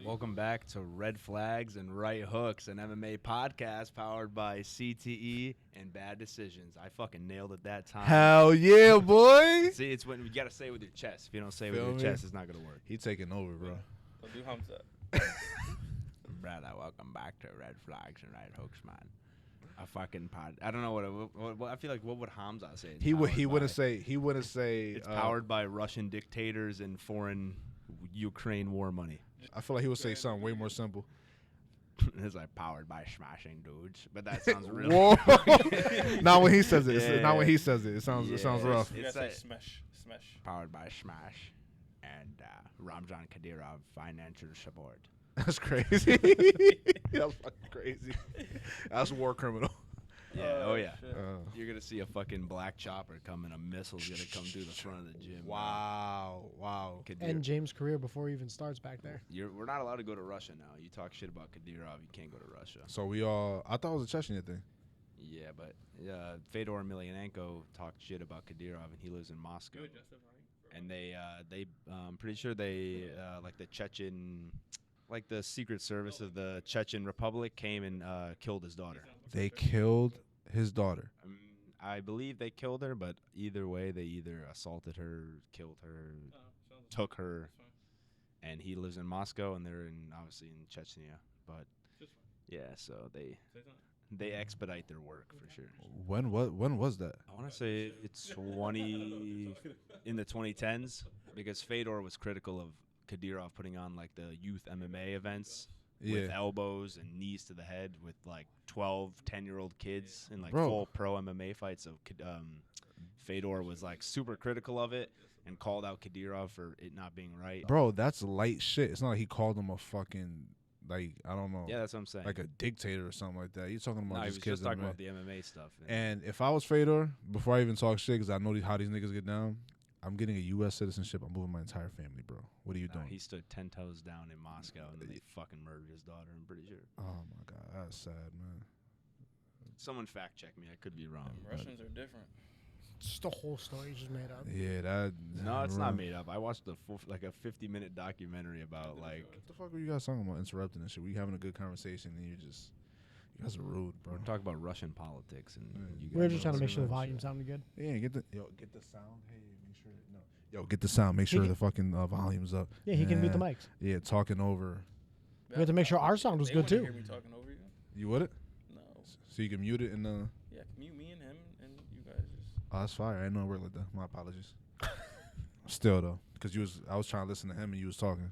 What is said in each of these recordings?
Welcome back to Red Flags and Right Hooks, an MMA podcast powered by CTE and Bad Decisions. I fucking nailed it that time. Hell yeah, boy. See, it's when you gotta say it with your chest. If you don't say it with Feel your me? chest, it's not gonna work. He taking over, bro. Don't do humps up. Brother, welcome back to Red Flags and Right Hooks, man. A fucking pod. I don't know what I feel like. What would Hamza say? It's He powered wouldn't by- say. It's powered by Russian dictators and foreign Ukraine war money. I feel like he would say something way more simple. It's like powered by smashing dudes, but that sounds really. Whoa. Not when he says it. Yeah. Not when he says it. It sounds rough. You It's gotta like- say smash. Powered by Smash and Ramzan Kadyrov financial support. That's crazy. That's fucking crazy. That's war criminal. Yeah, oh yeah. Shit. You're gonna see a fucking black chopper coming. A missile's gonna come through the front of the gym. Wow. And James' career before he even starts back there. We're not allowed to go to Russia now. You talk shit about Kadyrov, you can't go to Russia. So I thought it was a Chechnya thing. Yeah, but Fedor Emelianenko talked shit about Kadyrov, and he lives in Moscow. And I'm pretty sure they like the Chechen, like the Secret Service of the Chechen Republic came and killed his daughter. They killed his daughter. I believe they killed her, but either way, they either assaulted her, killed her, took her, and he lives in Moscow, and they're obviously in Chechnya. But yeah, so they expedite their work for sure. When was that? I want to say it's in the 2010s because Fedor was critical of Kadyrov putting on like the youth MMA events. With elbows and knees to the head with like 12, 10-year-old kids in like full pro MMA fights. So Fedor was like super critical of it and called out Kadyrov for it not being right. Bro, that's light shit. It's not like he called him a fucking, like, I don't know. Yeah, that's what I'm saying. Like a dictator or something like that. You're talking about he just was kids. just talking MMA. about the MMA stuff. And if I was Fedor, before I even talk shit, because I know how these niggas get down, I'm getting a U.S. citizenship. I'm moving my entire family, bro. What are you doing? He stood 10 toes down in Moscow, and then they fucking murdered his daughter, I'm pretty sure. Oh, my God. That's sad, man. Someone fact check me. I could be wrong. Russians are different. Just the whole story just made up. Yeah, that. No, it's not made up. I watched a 50-minute documentary about like. What the fuck were you guys talking about? Interrupting and shit. We having a good conversation, and you guys are rude, bro. We're talking about Russian politics, and you We were guys just are trying to make sure the listening volume sounded good. Yeah, get the sound. Hey, make sure. No. Yo, get the sound. Make sure the fucking volume's up. Yeah, he can mute the mics. Yeah, talking over. We had to make sure our sound was They good wanna too. Hear me talking over you? You would it? No. So you can mute it and Yeah, mute me and him, and you guys just. Oh, that's fire. I didn't know it worked like that. My apologies. Still though, because I was trying to listen to him and you was talking.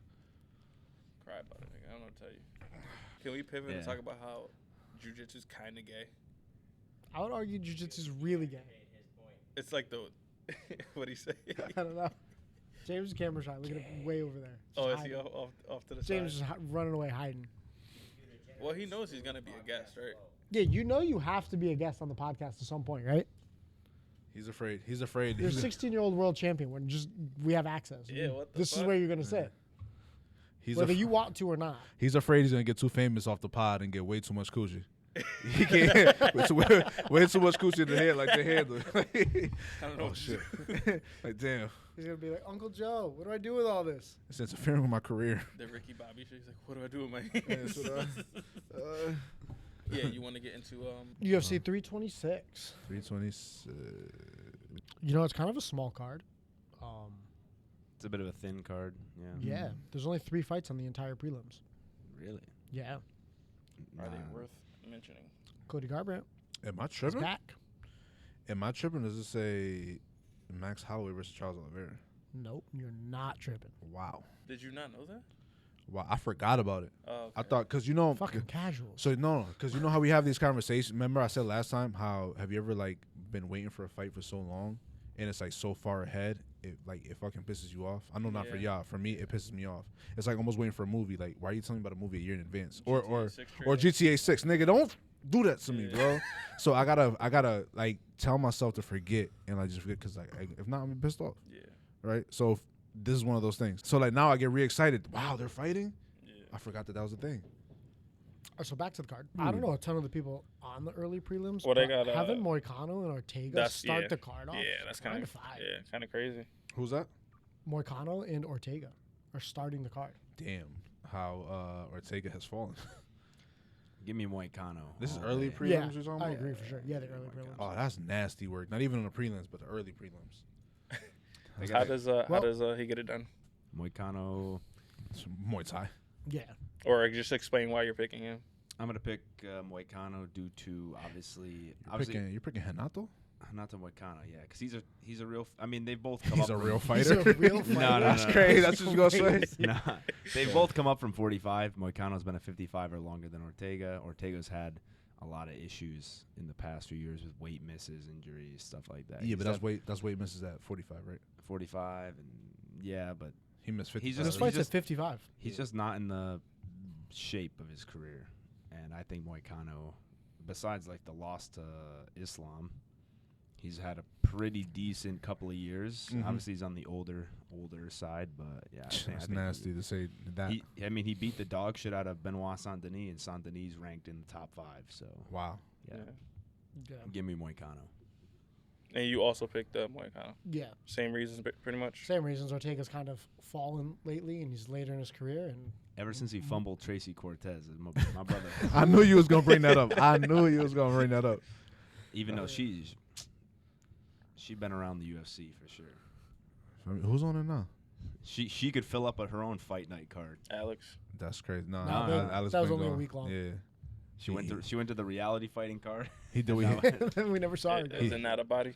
Cry about it, nigga. I don't know what to tell you. Can we pivot and Yeah. talk about how jiu-jitsu's kind of gay? I would argue jiu-jitsu's really gay. It's like the. What'd he say? I don't know. James is camera shy. Look at him way over there. Oh, Just is he hiding. off to the James side? is running away hiding. Well, he knows he's gonna be a guest, right? Yeah, you know you have to be a guest on the podcast at some point, right? He's afraid. He's afraid. You're a 16-year-old world champion. We have access. Yeah, what the This is fuck? where you're gonna sit, He's whether you want to or not. He's afraid he's gonna get too famous off the pod and get way too much coochie. He can't way too much coochie in the head like the handle. I don't know. Oh shit! Like damn, He's gonna be like, Uncle Joe, what do I do with all this? it's interfering with my career. The Ricky Bobby shit. He's like, what do I do with my That's hands? what Yeah, you want to get into UFC 326. 326. You know, it's kind of a small card. It's a bit of a thin card. Yeah. Yeah, there's only 3 fights on the entire prelims. Really? Yeah, Are they Nah. worth mentioning? Cody Garbrandt Am I is tripping? back. Am I tripping? Does it say Max Holloway versus Charles Oliveira? Nope, you're not tripping. Wow. Did you not know that? Wow, I forgot about it. Oh, okay. I thought, because you know. Fucking casuals. So, no, because you know how we have these conversations. Remember I said last time, how have you ever, like, been waiting for a fight for so long, and it's, like, so far ahead, it fucking pisses you off? I know not for Yeah. y'all. For me, it pisses me off. It's like almost waiting for a movie. Like, why are you telling me about a movie a year in advance? Or GTA 6 or trailer. GTA 6. Nigga, don't do that to me, Yeah. bro. So I gotta, like, tell myself to forget, and I just forget, because, like, if not, I'm gonna be pissed off. Yeah. Right? So this is one of those things. So, like, now I get re-excited. Wow, they're fighting? Yeah. I forgot that was a thing. So back to the card. I don't know a ton of the people on the early prelims. Well, they but got, having Moicano and Ortega start the card off. Yeah, that's kind of fire. yeah, kind of crazy. Who's that? Moicano and Ortega are starting the card. Damn. how Ortega has fallen. Give me Moicano. This is all early day. prelims Yeah, you're talking I about? agree for sure. Yeah, the early prelims. Oh, that's nasty work. Not even on the prelims, but the early prelims. They How got does he get it done? Moicano. It's Muay Thai. Yeah. Or just explain why you're picking him. I'm gonna pick Moicano due to obviously You're picking Renato? not to Moicano, yeah, because he's a real. I mean, they've both come He's up. a from- real He's fighter. a real fighter. No, That's no. crazy. That's what you're gonna say. Nah, they've both come up from 45. Moicano's been a 55 or longer than Ortega. Ortega's had a lot of issues in the past few years with weight misses, injuries, stuff like that. Yeah, He's but had that's weight misses at 45, right? 45, and yeah, but He missed 50. He's This just- fight's at 55. he's just not in the shape of his career. And I think Moicano, besides like the loss to Islam, he's had a pretty decent couple of years. Mhm. Obviously, he's on the older side, but yeah, I think It's nasty to say that. He beat the dog shit out of Benoit Saint-Denis, and Saint-Denis ranked in the top 5. So Wow. yeah, Yeah. give me Moicano. And you also picked Moicano. Yeah. Same reasons, pretty much. Same reasons Ortega's kind of fallen lately, and he's later in his career. And Ever since he fumbled Tracy Cortez, my brother. I knew you was gonna bring that up. I knew you was gonna bring that up. Even though she been around the UFC for sure. I mean, who's on it now? She could fill up her own fight night card. Alex. That's crazy. No, No, Alex that was been only a gone. week long. Yeah, She went to the reality fighting card. he did. we never saw her. Is it not a body?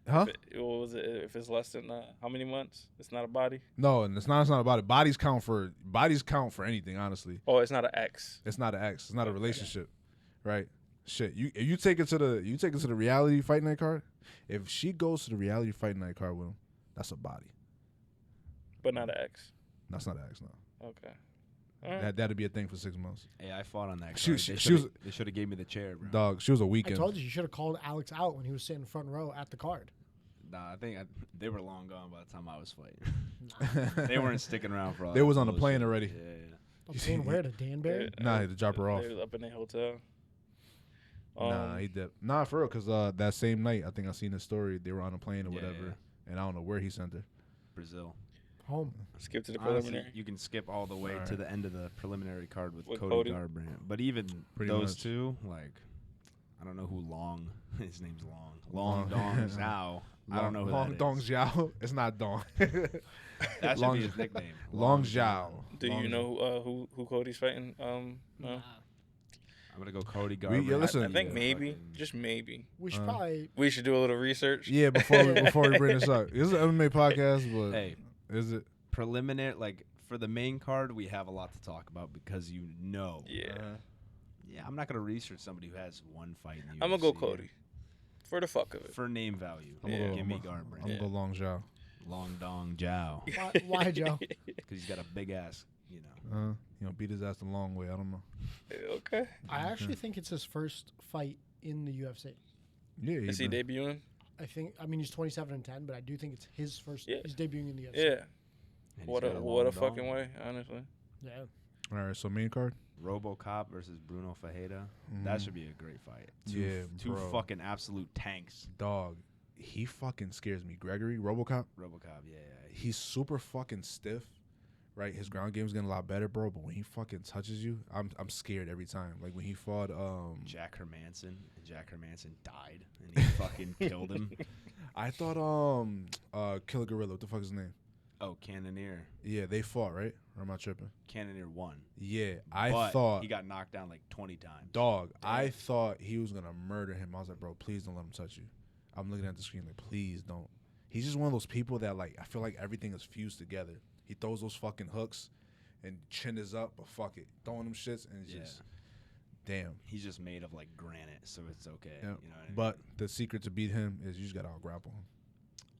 Huh? What was it? If it's less than how many months? It's not a body. No, and it's not about it. Bodies count for anything. Honestly, Oh, it's not an X. it's not an ex. It's not a relationship, right? Shit, if you take it to the reality fight night card. If she goes to the reality fight night card with him, that's a body. But not an X. That's not an ex. No, Okay. All right. that'd be a thing for 6 months. Hey, I fought on that card. She They should have gave me the chair, bro. Dog, she was a I weekend. told you should have called Alex out when he was sitting front row at the card. Nah, I think they were long gone by the time I was fighting. They weren't sticking around for all They that was on the bullshit. plane already. Yeah. I'm saying where to Danbury? Yeah, Nah, he had to drop her off. They was up in the hotel. Nah, he did. Nah, for real, because that same night, I think I seen his story. They were on a plane or Yeah, whatever, yeah. and I don't know where he sent her. Brazil. Home. Skip to the Honestly, preliminary. you can skip all the way All to right. the end of the preliminary card with With Cody Cody. Garbrandt. But even Pretty those much. two, like, I don't know who Long. His name's Long. Long. Long Dong Zhao. I don't know who Long that Dong is. Xiao. It's not Dong. That should Long be his nickname. Long Zhao. Do you know who Cody's fighting? No? I'm gonna go Cody We- Garbrandt. yeah, listen. I think Yeah, maybe, fucking- just maybe. We should probably. We should do a little research. Yeah, before we bring this up, this is an MMA podcast, but Hey, is it? preliminary, like for the main card, we have a lot to talk about because you know. Yeah. Yeah, I'm not gonna research somebody who has one fight in the I'm gonna go UFC. Cody. For the fuck of it. For name value. I'm Yeah. gonna Give go, me I'm Garbrandt. gonna go Long Zhao. Long Dong Zhao. Why, Joe? Because he's got a big ass, you know. Beat his ass the long way. I don't know. Okay. I actually think it's his first fight in the UFC. Yeah, Is he debuting? I mean, he's 27-10, but I do think it's his first. Yeah. He's debuting in the UFC. Yeah. And he's What got a long dong. fucking way, honestly. Yeah. All right, so main card. RoboCop versus Bruno Fajeda. That should be a great fight. Yeah, two bro. fucking absolute tanks. Dog, he fucking scares me. Gregory RoboCop. RoboCop, yeah. He's super fucking stiff, right? His ground game's getting a lot better, bro. But when he fucking touches you, I'm scared every time. Like when he fought Jack Hermanson. And Jack Hermanson died, and he fucking killed him. I thought Killer Gorilla. What the fuck is his name? Oh, Cannoneer. Yeah, they fought, right? Or am I tripping? Cannoneer won. Yeah, I But thought he got knocked down like 20 times. dog. I thought he was gonna murder him. I was like, bro, please don't let him touch you. I'm looking at the screen like, please don't. He's just one of those people that like I feel like everything is fused together. He throws those fucking hooks, and chin is up, but fuck it, throwing them shits and it's Yeah. just damn. He's just made of like granite, so it's okay. Yeah. You know what I mean? But the secret to beat him is you just gotta out grapple him.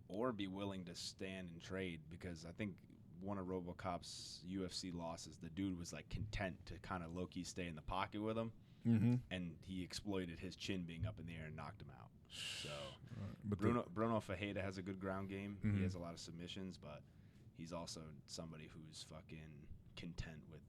Or be willing to stand and trade, because I think one of RoboCop's UFC losses, the dude was like content to kind of low-key stay in the pocket with him, and he exploited his chin being up in the air and knocked him out. So But Bruno Fajeda has a good ground game. Mhm. He has a lot of submissions, but he's also somebody who's fucking content with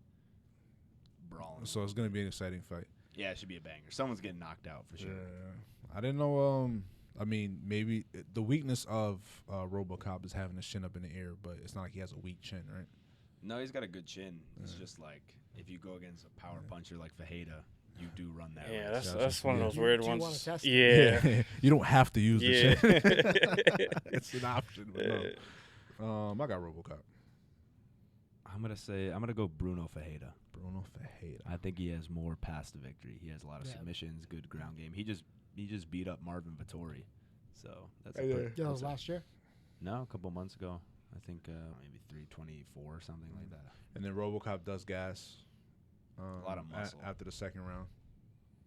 brawling. so it's gonna be an exciting fight. Yeah, it should be a banger. Someone's getting knocked out for sure. Yeah. I didn't know. I mean, maybe the weakness of RoboCop is having his chin up in the air, but it's not like he has a weak chin, right? No, he's got a good chin. It's just like if you go against a power puncher like Fajeda, you do run that Yeah, risk. that's one of those Do weird you ones. wanna test it? Yeah. You don't have to use the Yeah. shit. It's an option, but no. I got RoboCop. I'm gonna go Bruno Fajeda. Bruno Fajeda. I think he has more past the victory. He has a lot of Yeah. submissions, good ground game. He just beat up Marvin Vettori, so that's Yeah. Yeah, that was last year. no, a couple months ago. I think maybe 324 or something like that. And then RoboCop does gas. A lot of muscle. After the second round,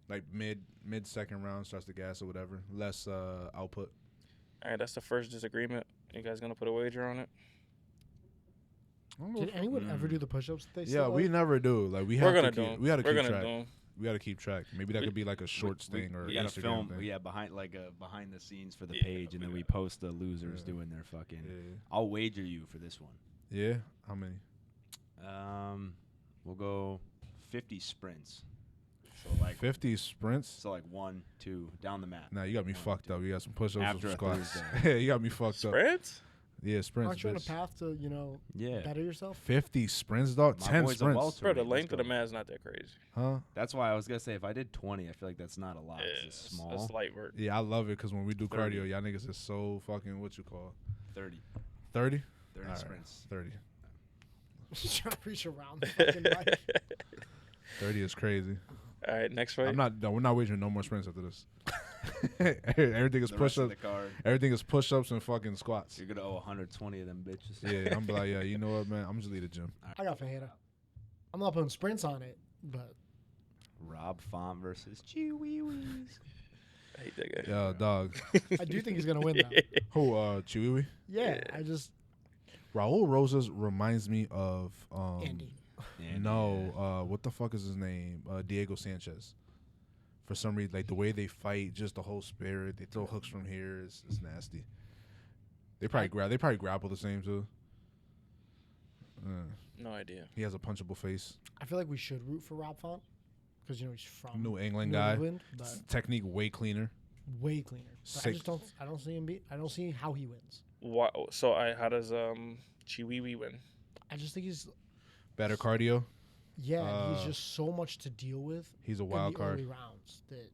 like mid second round starts to gas or whatever. Less output. All right, that's the first disagreement. You guys gonna put a wager on it? I don't know Did if- anyone ever do the push-ups? That they Yeah, still we like? never do. Like we We're have gonna to do. keep, we got to We're keep gonna track. do. We got to keep track. Maybe that could be like a shorts thing or we gotta Instagram film. thing. Yeah, behind the scenes for the Yeah, page, and we then we gotta- post the losers Yeah. doing their fucking. Yeah. I'll wager you for this one. Yeah. How many? We'll go 50 sprints. So like 50 sprints. So like 1, 2 down the mat. Nah, you got me 1, fucked 2. up. You got some push-ups, After some a squats. Thursday. Yeah, you got me fucked up. Sprints? Yeah, sprints. Aren't you on a bitch. path to Yeah. better yourself? 50 sprints, dog. My 10 boy's a sprints. welter. Bro, the Let's length of the go. mat is not that crazy. Huh? That's why I was gonna say if I did 20, I feel like that's not a lot. Yeah, It's just small. That's light work. Yeah, I love it because when we do 30. cardio, y'all niggas is so fucking what you call 30. 30? 30 All right, sprints. 30. Trying to reach around the fucking mic. 30 is crazy. All right, next fight. We're not wagering no more sprints after this. Everything is The rest of push-ups. the card, Everything is push-ups and fucking squats. you're gonna owe 120 of them bitches. Yeah, I'm like, yeah, you know what, man? I'm just leave the gym. I got Fajeda. I'm not putting sprints on it, but Rob Font versus Chewy. I hate that guy. Yeah, dog. I do think he's gonna win though. Who, Chiwiwi? Yeah, I just Raul Rosas reminds me of Andy. what the fuck is his name? Diego Sanchez. For some reason, like the way they fight, just the whole spirit. They throw hooks from here. It's nasty. They probably grapple the same too. No idea. He has a punchable face. I feel like we should root for Rob Font because he's from New England New guy. England, but Technique way cleaner. way cleaner. But I Sick. just don't see him I don't see how he wins. So how does Chiwiwi win? I just think he's Better cardio. he's just so much to deal with. He's a in wild the card. early rounds that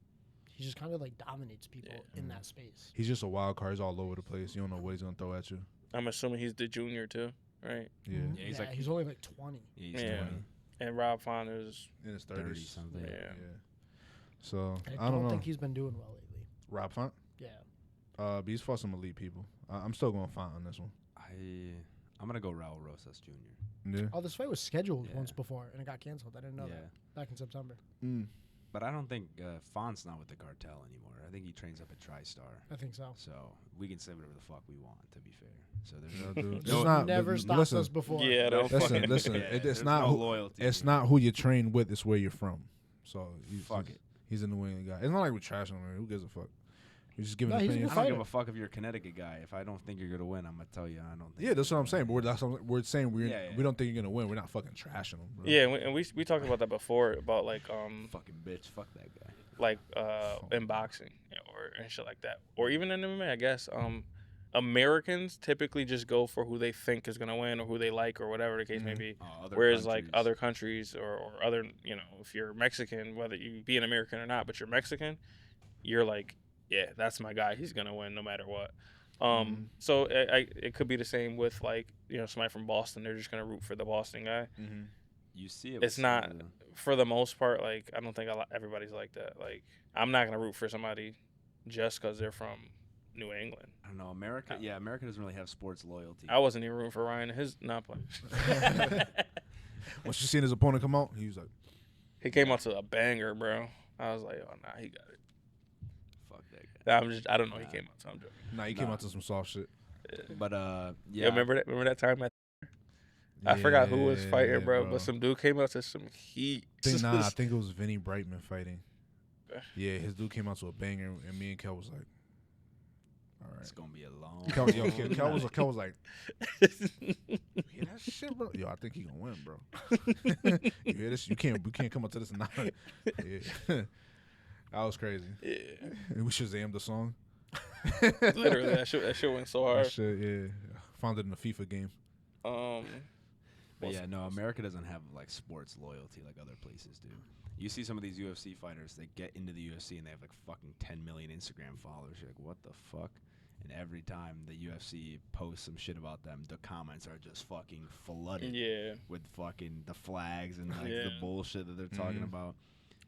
he just kind of like dominates people in that space. He's just a wild card. He's all over the place. You don't know what he's gonna throw at you. I'm assuming he's the junior too, right? Yeah. Yeah, he's Yeah, like- he's only like 20. He's Yeah. 20, And Rob Font is In his 30 30s. something. yeah. So I I don't know. think he's been doing well lately. Rob Font. Yeah. But he's fought some elite people. I'm still going Font on this one. I'm gonna go Raul Rosas Jr. Yeah. Oh, this fight was scheduled Yeah. once before and it got canceled. I didn't know Yeah. that back in September. But I don't think Font's not with the cartel anymore. I think he trains up at TriStar. I think so. So we can say whatever the fuck we want, to be fair. So there's Yeah, no, dude. no, It's not- Never but stopped listen, us before. Yeah, no don't Listen, fucking- listen. yeah, It's there's not no who, loyalty. it's here. not who you train with. It's where you're from. So Fuck it. He's a New England guy. It's not like we're trashing him. Who gives a fuck? We're just giving No, he's a opinions. good I don't give fighter. a fuck if you're a Connecticut guy. If I don't think you're gonna win, I'm gonna tell you I don't. Think Yeah, that's you're what I'm gonna saying. But win. we're saying Yeah, we don't think you're gonna win. We're not fucking trashing him. Bro. Yeah, and we talked about that before about like Fucking bitch. Fuck that guy. in boxing or and shit like that, or even in MMA. I guess Americans typically just go for who they think is gonna win or who they like or whatever the case may be. Other Whereas like countries. other countries or other, if you're Mexican, whether you be an American or not, but you're Mexican, you're like, yeah, that's my guy. He's gonna win no matter what. So it could be the same with like somebody from Boston. They're just gonna root for the Boston guy. You see it. It's with not some of for the most part. Like I don't think everybody's like that. Like I'm not gonna root for somebody just because they're from New England. I don't know. America. Yeah, America doesn't really have sports loyalty. I wasn't even rooting for Ryan. His not playing. Once you seen his opponent come out, he was like, He came out to a banger, bro. I was like, oh nah, he got it. Fuck that guy. I don't know. He came out. So I'm joking. nah, he came Nah. out to some soft shit. But Yeah. yeah. Remember that time I forgot who was fighting, Yeah, bro, but some dude came out to some heat. I think it was Vinny Brightman fighting. Yeah, his dude came out to a banger, and me and Kel was like, all right. It's gonna be a long. Kel was like, you hear that shit, bro? Yo, I think he gonna win, bro. You hear this? We can't come up to this and not. Yeah. That was crazy. Yeah, We Shazammed the song. literally, that shit went so That hard. shit, yeah. Found it in a FIFA game. But yeah, no, America doesn't have like sports loyalty like other places do. You see some of these UFC fighters, they get into the UFC and they have like fucking 10 million Instagram followers. You're like, what the fuck? And every time the UFC posts some shit about them, the comments are just fucking flooded with fucking the flags and like the bullshit that they're talking about.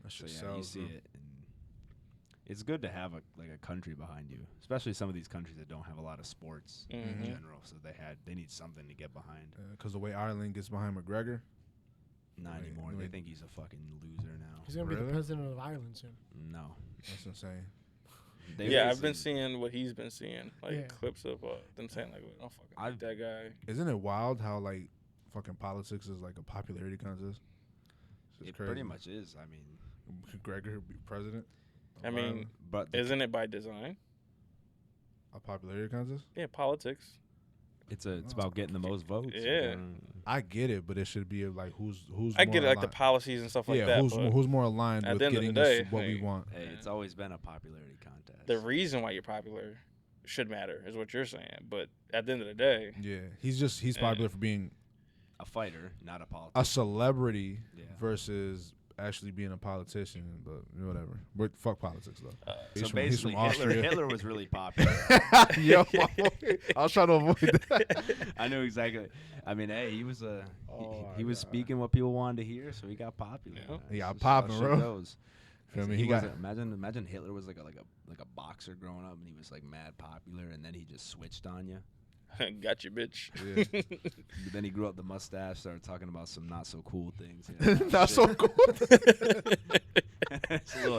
That shit so sells, you see it. And it's good to have a country behind you, especially some of these countries that don't have a lot of sports in general. So they need something to get behind. Because the way Ireland gets behind McGregor. Not anymore. They think he's a fucking loser now. He's gonna be the president of Ireland soon. No. That's insane. I've been seeing what he's been seeing, like clips of them saying like, "I don't fucking like that guy." Isn't it wild how like fucking politics is like a popularity contest? It pretty much is. I mean, McGregor be president. I mean, but isn't it by design? A popularity contest? Yeah, politics. It's about getting the most votes. Yeah, I get it, but it should be like who's. I get it, like the policies and stuff like that. Who's more aligned with getting us what we want? Hey, it's always been a popularity contest. The reason why you're popular should matter, is what you're saying. But at the end of the day, he's popular for being a fighter, not a politician. A celebrity versus actually being a politician, but whatever. But fuck politics though. So basically, Hitler was really popular. Yo, I was trying to avoid that. I knew exactly. I mean, hey, he was he was speaking what people wanted to hear, so he got popular. He got popping, bro. I mean, imagine Hitler was like a boxer growing up, and he was like mad popular, and then he just switched on you. Got you, bitch. Yeah. But then he grew up the mustache, started talking about some not so cool things. Not so cool.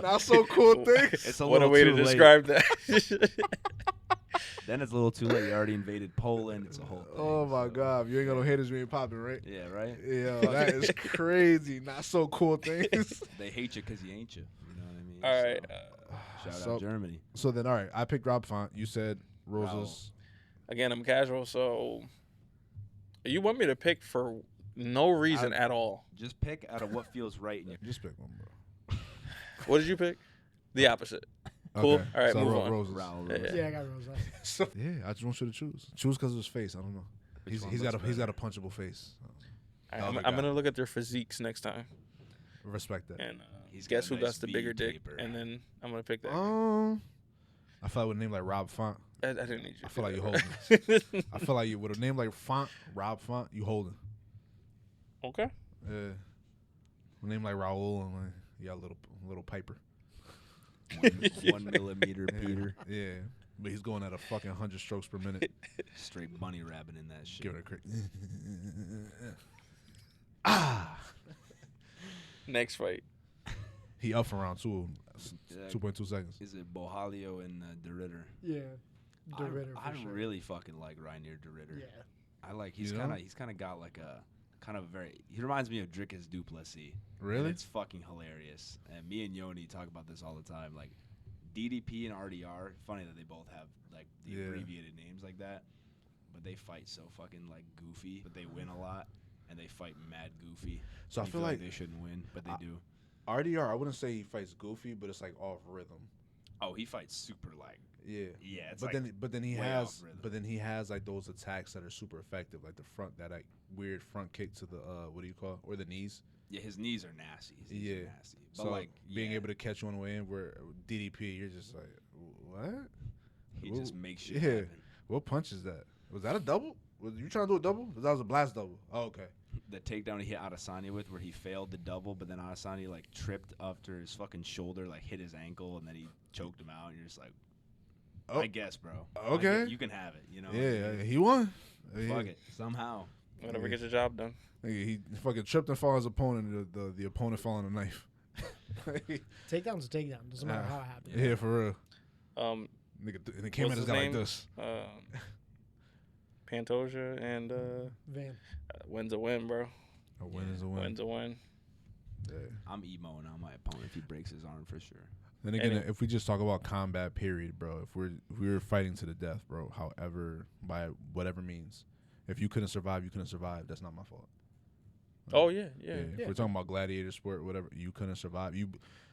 Not so cool things. It's a what a way to describe that. Then it's a little too late. You already invaded Poland. It's a whole thing. Oh my God, you ain't got no haters being popping, right? Yeah, right. Yeah, that is crazy. Not so cool things. They hate you because you ain't you. You know what I mean? All right. Shout out Germany. So then, all right, I picked Rob Font. You said Roses. Again, I'm casual, so you want me to pick for no reason at all. Just pick out of what feels right in your. Just pick one, bro. What did you pick? The opposite. Cool. Okay. All right, so move on. Roses. Yeah, I got Roses. I just want you to choose. Choose because of his face. I don't know. He's got a punchable face. Right, I'm gonna look at their physiques next time. Respect that. And guess who got the bigger dick? And then I'm gonna pick that. I felt with a name like Rob Font. I didn't need you. I feel like you holding. I feel like you with a name like Font, Rob Font, you holding. Okay. Yeah. A name like Raul and like yeah, little Piper. 1 millimeter Peter. Yeah. But he's going at a fucking 100 strokes per minute. Straight bunny rabbit in that shit. Give it a crit. Next fight. He up for round 2. 2.2 seconds. Is it Bohalio and De Ridder? Yeah. De Ridder. I really fucking like Reinier De Ridder. Yeah. I like he's kind of got like a kind of very. He reminds me of Dricus Duplessis. Really? And it's fucking hilarious. And me and Yoni talk about this all the time. Like DDP and RDR. Funny that they both have like the abbreviated names like that. But they fight so fucking like goofy. But they win a lot, and they fight mad goofy. So I feel like they shouldn't win, but they do. RDR, I wouldn't say he fights goofy, but it's like off rhythm. Oh, he fights super like. Yeah. It's but like then he has like those attacks that are super effective, like the front that like weird front kick to the what do you call it? Or the knees. Yeah, his knees are nasty. His knees are nasty. But so like being able to catch you on the way in, where DDP, you're just like, what? He just makes shit happen. What punch is that? Was that a double? Was you trying to do a double? That was a blast double. Oh, okay. The takedown he hit Adesanya with, where he failed the double, but then Adesanya like tripped after his fucking shoulder, like hit his ankle, and then he choked him out. And you're just like, I guess, bro. Okay, you can have it. You know. Yeah, he won. Fuck it, somehow. Whatever gets the job done. He fucking tripped and fought his opponent. The opponent fell on a knife. Takedown's a takedown. Doesn't matter how it happens. Yeah, for real. Nigga, and it came at his guy like this. Pantoja and Van. Win's a win, bro. A win is a win. Win's a win. Yeah. I'm emoing on my opponent if he breaks his arm for sure. Then again, if we just talk about combat, period, bro. If we were fighting to the death, bro. However, by whatever means, if you couldn't survive, you couldn't survive. That's not my fault. If we're talking about gladiator sport, whatever, you couldn't survive.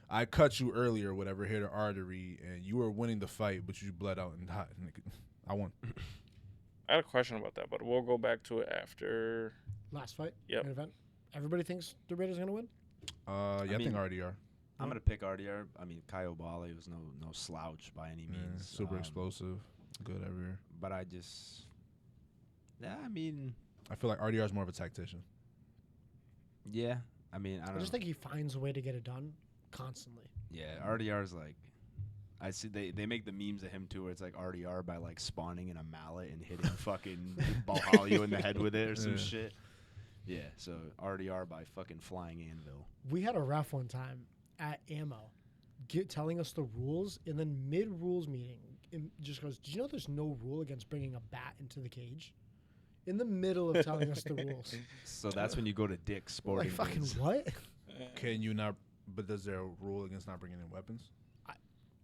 I cut you earlier, whatever, hit an artery, and you were winning the fight, but you bled out and died. I won. I had a question about that, but we'll go back to it after. Last fight. Yep. Main event. Everybody thinks the Raiders are gonna win. I think RDR. I'm gonna pick RDR. I mean, Kyle Bale was no slouch by any means. Super explosive, good everywhere. But I mean, I feel like RDR is more of a tactician. Yeah, I mean, I just think he finds a way to get it done constantly. Yeah, RDR is like, I see they make the memes of him too, where it's like RDR by like spawning in a mallet and hitting fucking Balhalio in the head with it or some shit. Yeah, so RDR by fucking flying anvil. We had a ref one time at Ammo telling us the rules, and then mid-rules meeting, just goes, "Did you know there's no rule against bringing a bat into the cage?" In the middle of telling us the rules. So that's when you go to Dick's Sporting Like, fucking Goods. what? Can you not? But is there a rule against not bringing in weapons?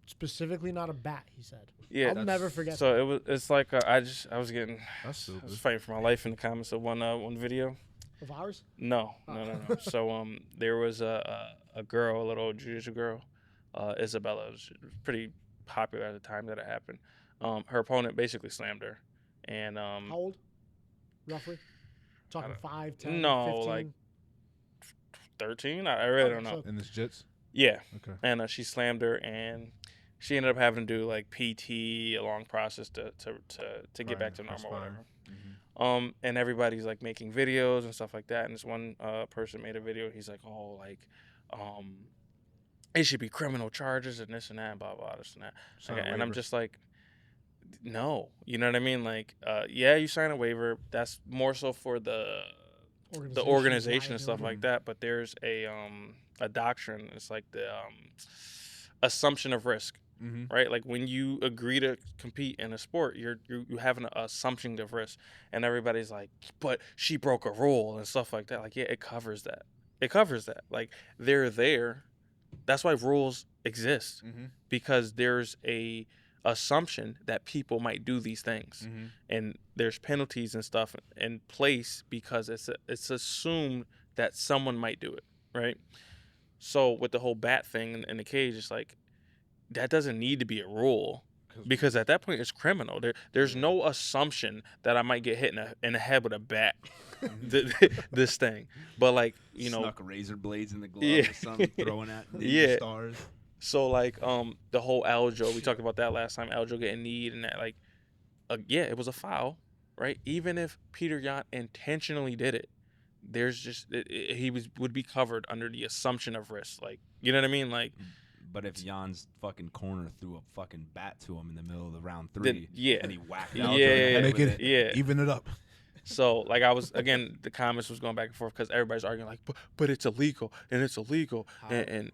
Specifically, not a bat. He said. Yeah, I'll never forget. So it's like I was That's stupid. fighting for my life in the comments of one video. Of ours? No. So there was a girl, a little jiu-jitsu girl, Isabella, was pretty popular at the time that it happened. Her opponent basically slammed her, and How old? Roughly? Talking 5, 10, no, 15? like 13. I really don't know. In this jits? Yeah. Okay. And she slammed her, and she ended up having to do like PT, a long process to get back to normal. Whatever. Mm-hmm. And everybody's like making videos and stuff like that. And this one person made a video. He's like, "Oh, like, it should be criminal charges and this and that, and blah blah this and that." Okay, and I'm just like, no, you know what I mean? Like, yeah, you sign a waiver. That's more so for the organization and stuff like that. But there's a doctrine. It's like the assumption of risk. Mm-hmm. Right, like when you agree to compete in a sport, you have an assumption of risk, and everybody's like, "But she broke a rule and stuff like that." Like, yeah, it covers that. It covers that. Like, they're there. That's why rules exist, because there's a assumption that people might do these things, and there's penalties and stuff in place because it's assumed that someone might do it, right? So with the whole bat thing in the cage, it's like, that doesn't need to be a rule, because at that point it's criminal. There's no assumption that I might get hit in the head with a bat. This thing, but like, you know, snuck razor blades in the glove or something, throwing at stars. So like the whole Aljo, we talked about that last time. Aljo getting kneed and that, like, yeah, it was a foul, right? Even if Peter Yan intentionally did it, there's just he would be covered under the assumption of risk. Like, you know what I mean? Like. But if Jan's fucking corner threw a fucking bat to him in the middle of the round 3, then, and he whacked out, even it up. So like, I was, again, the comments was going back and forth because everybody's arguing like, but it's illegal and it's illegal and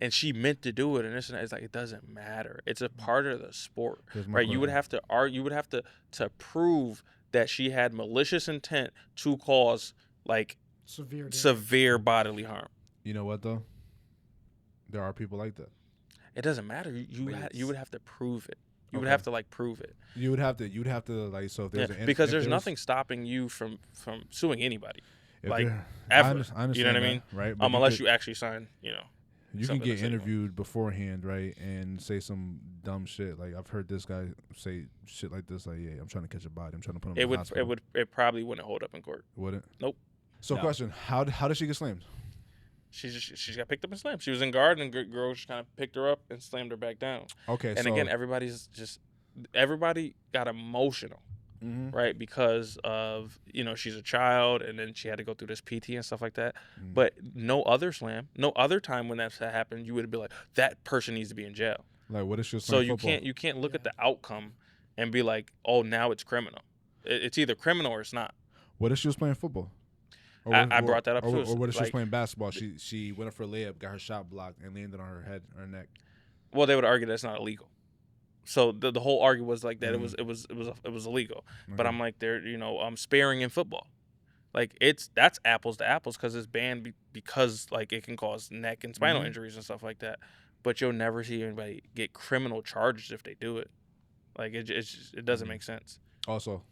she meant to do it and this and that. It's like, it doesn't matter. It's a part of the sport, right? You would have to argue. You would have to prove that she had malicious intent to cause like severe bodily harm. You know what though? There are people like that. It doesn't matter. You would have to prove it. You would have to like prove it. You'd have to like, so if there's because there's nothing stopping you from suing anybody. Like, ever. I understand, you know what I mean? Right. Unless you actually sign, you know. You can get interviewed beforehand, right, and say some dumb shit. Like, I've heard this guy say shit like this, like, "Yeah, I'm trying to catch a body. I'm trying to put him in the hospital." It probably wouldn't hold up in court. Wouldn't? Nope. So, question: How did she get slammed? She got picked up and slammed. She was in guard, and girl just kind of picked her up and slammed her back down. Okay. And again, everybody got emotional, right? Because of, you know, she's a child, and then she had to go through this PT and stuff like that. But no other time when that happened, you would be like, that person needs to be in jail. Like, what is she? So you can't look at the outcome and be like, oh, now it's criminal. It's either criminal or it's not. What if she was playing football? I brought that up too. Or what if she was playing basketball? She went up for a layup, got her shot blocked, and landed on her head or her neck. Well, they would argue that's not illegal. So the whole argument was like that it was illegal. Okay. But I'm like, they're, you know, sparing in football. Like, that's apples to apples, because it's banned because like it can cause neck and spinal injuries and stuff like that. But you'll never see anybody get criminal charges if they do it. Like, it doesn't make sense. Also,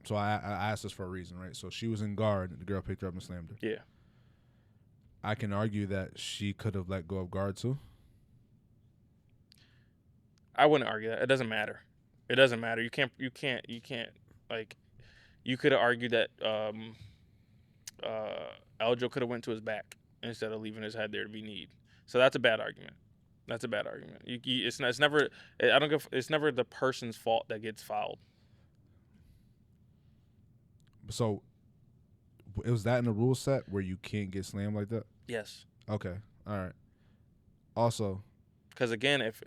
so I asked this for a reason, right? So she was in guard, and the girl picked her up and slammed her. Yeah. I can argue that she could have let go of guard too. I wouldn't argue that. It doesn't matter. It doesn't matter. You can't Like, you could have argued that Aljo could have went to his back instead of leaving his head there to be kneed. So that's a bad argument. That's a bad argument. It's never. I don't. It's never the person's fault that gets fouled. So, it was that in the rule set where you can't get slammed like that? Yes. Okay. All right. Also, because again, if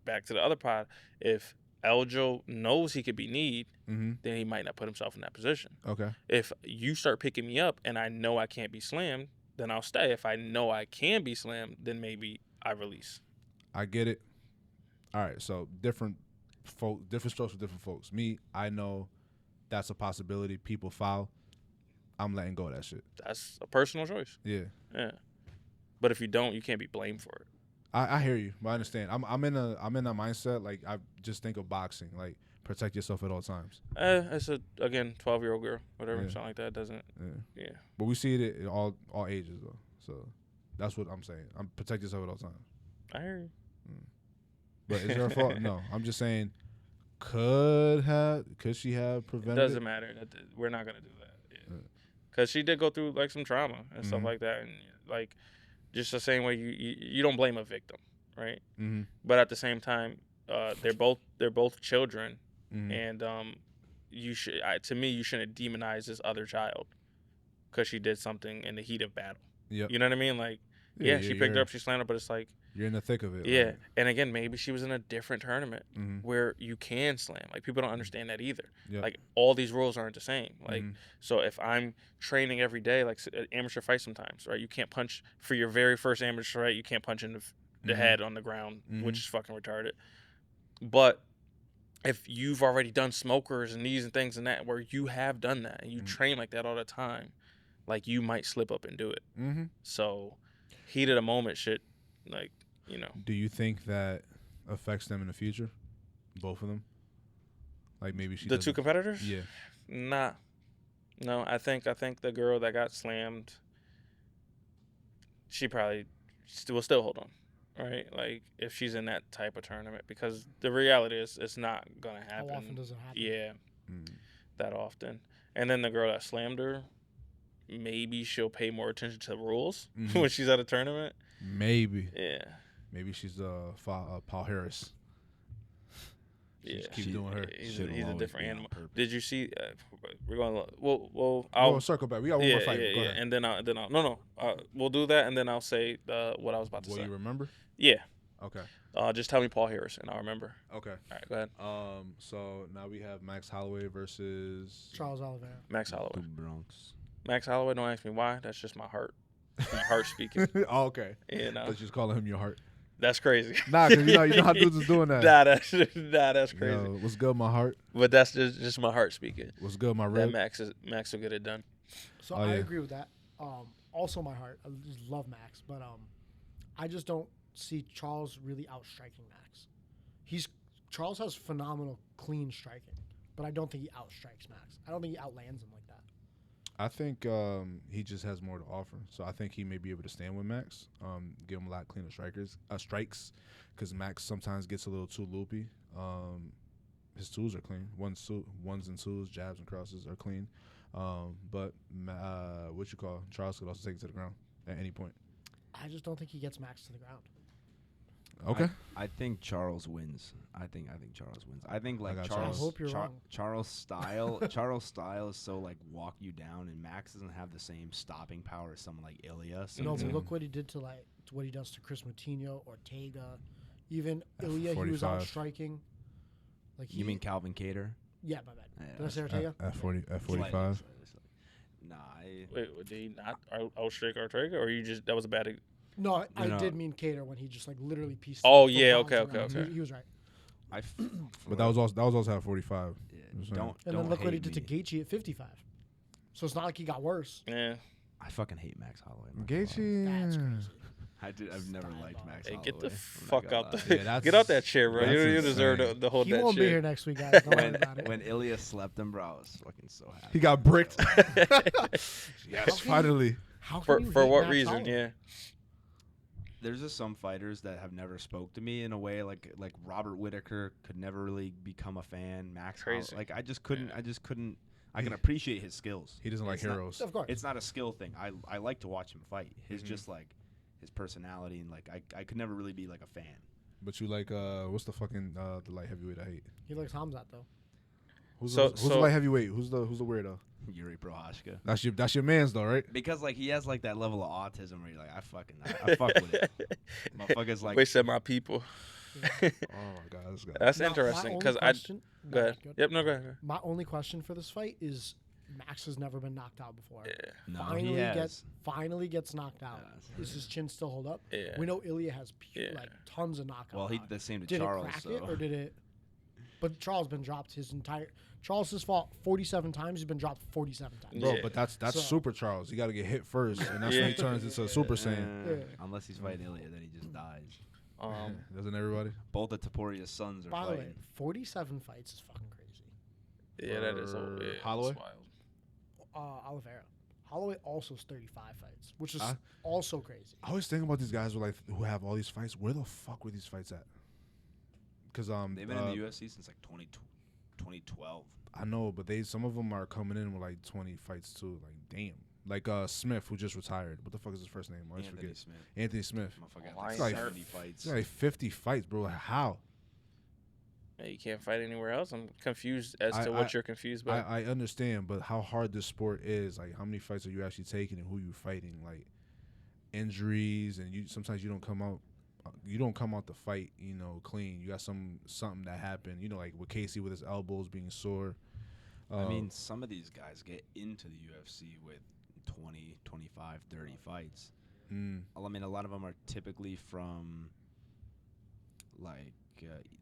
back to the other pod, if Aljo knows he could be kneed, then he might not put himself in that position. Okay. If you start picking me up and I know I can't be slammed, then I'll stay. If I know I can be slammed, then maybe I release. I get it. All right. So different strokes for different folks. Me, I know that's a possibility. People foul. I'm letting go of that shit. That's a personal choice. Yeah. Yeah. But if you don't, you can't be blamed for it. I hear you, but I understand. I'm in a mindset, like, I just think of boxing, like, protect yourself at all times. It's a 12-year-old girl, whatever, Yeah. something like that. Doesn't. Yeah. But we see it in all ages though. So that's what I'm saying. Protect yourself at all times. I hear you. But is her fault? No. I'm just saying, could she have prevented? It doesn't matter. We're not gonna do that. Because she did go through like some trauma and stuff like that, and like just the same way you don't blame a victim, right? Mm-hmm. But at the same time, they're both children, and you shouldn't demonize this other child because she did something in the heat of battle. Yep. You know what I mean? Like, she picked her up, she slammed her, but it's like, you're in the thick of it. yeah. Like, And again, maybe she was in a different tournament where you can slam. Like, people don't understand that either. Yep. Like, all these rules aren't the same. Like, so if I'm training every day, like amateur fight sometimes, right? You can't punch for your very first amateur fight. You can't punch in the head on the ground, which is fucking retarded. But if you've already done smokers and knees and things and that, where you have done that and you train like that all the time, like, you might slip up and do it. So heat of the moment shit, like, you know. Do you think that affects them in the future? Both of them? Like, maybe she The two competitors? Yeah. Nah. No, I think the girl that got slammed, she probably will still hold on, right? Like, if she's in that type of tournament, because the reality is it's not gonna happen. How often does it happen? Yeah, that often. And then the girl that slammed her, maybe she'll pay more attention to the rules when she's at a tournament. Maybe. Yeah. Maybe she's Paul Harris. Yeah, keep doing her. He's a different animal. Did you see? We're going. We'll circle back. We got one more fight. Go ahead. And then I'll no. We'll do that, and then I'll say what I was about to say. Will you remember? Yeah. Okay. Just tell me Paul Harris, and I'll remember. Okay. All right, go ahead. So now we have Max Holloway versus Charles Oliveira. Max Holloway. Bronx. Max Holloway. Don't ask me why. That's just my heart. My heart speaking. Oh, okay. You know. Let's just call him your heart. That's crazy. Nah, cause you know how dudes is doing that. That's crazy. Yo, what's good, my heart? But that's just my heart speaking. What's good, my That rib? Max will get it done. So I agree with that. Also, my heart. I just love Max, but I just don't see Charles really outstriking Max. Charles has phenomenal clean striking, but I don't think he outstrikes Max. I don't think he outlands him like that. I think he just has more to offer. So I think he may be able to stand with Max, give him a lot cleaner strikes, because Max sometimes gets a little too loopy. His tools are clean. Ones and twos, jabs and crosses are clean. But Charles could also take it to the ground at any point. I just don't think he gets Max to the ground. Okay. I think Charles wins. I think Charles wins. I think like got Charles. I hope you're wrong. Charles style. Charles style is so like walk you down, and Max doesn't have the same stopping power as someone like Ilya. So No, but look what he did to what he does to Chris Moutinho, Ortega, even Ilya. He was 45. outstriking. Like you mean Calvin Cater? Yeah, my bad. Yeah, Did I say Ortega? At 45. Slightly. Nah. Wait, did he not outstrike Ortega, or that was a bad? No, I did mean Cater when he just like literally pieced. Oh, him yeah, for pounds okay. around. He was right. But that was also at 45. Don't. And then look what he did to Gaethje at 55. So it's not like he got worse. Yeah. I fucking hate Max Holloway. Gaethje. That's crazy. I've never liked Max Holloway. Get the I'm not fuck gonna out lie. get out that chair, bro. You that's deserve insane. to hold He that won't be here shit. next week, guys. Don't worry about it. When Ilya slept him, bro, I was fucking so happy. He got bricked. Yes, How can finally. How can you For hate what Max reason? Holloway? Yeah. there's just some fighters that have never spoke to me in a way like Robert Whittaker could never really become a fan. Max, Crazy. like I just couldn't. I can appreciate his skills. He doesn't like heroes. Of course. It's not a skill thing. I like to watch him fight. His just like his personality and like I could never really be like a fan. But you like what's the fucking the light heavyweight I hate? He likes Hamzat though. Who's the light heavyweight? Who's the weirdo? Yuri Prohashka. That's your man's though, right? Because like he has like that level of autism where you're like I fuck with it. Motherfuckers like Wish that my people. Oh my god, this guy. That's Now, interesting my because only question- Go ahead. Good. Yep. No. Go ahead. My only question for this fight is Max has never been knocked out before. Yeah. no, he has. Finally gets knocked out. Does his chin still hold up? Yeah. We know Ilya has Yeah. like tons of knockouts. Well, he did the same to did Charles. it crack so. it or did it? But Charles been dropped his entire. Charles has fought 47 times. He's been dropped 47 times. Bro, Yeah. but that's So- Super Charles. You got to get hit first, and that's when he Yeah. turns into a Super Saiyan. Yeah. Unless he's fighting Ilya, then he just dies. Doesn't everybody? Both of Taporia's sons are By the way, fighting. 47 fights is fucking crazy. Yeah, that is old. Yeah, Holloway? that's wild. Oliveira. Holloway also has 35 fights, which is I- also crazy. I always think about these guys who have all these fights. Where the fuck were these fights at? Because They've been in the UFC since like 2012. I know, but some of them are coming in with like 20 fights too. Like damn. Like Smith, who just retired. What the fuck is his first name? I always Anthony forget. Smith. Anthony Smith. Motherfucker Oh, had I like ain't 70 heard. fights. It's like 50 fights, bro. Like, how? Yeah, you can't fight anywhere else. I'm confused as to I- what you're confused by. I understand, but how hard this sport is. Like, how many fights are you actually taking, and who you fighting? Like, injuries, and sometimes you don't come out. You don't come out the fight, clean. You got something that happened. Like with Casey with his elbows being sore. I mean, some of these guys get into the UFC with 20, 25, 30 fights. I mean, a lot of them are typically from like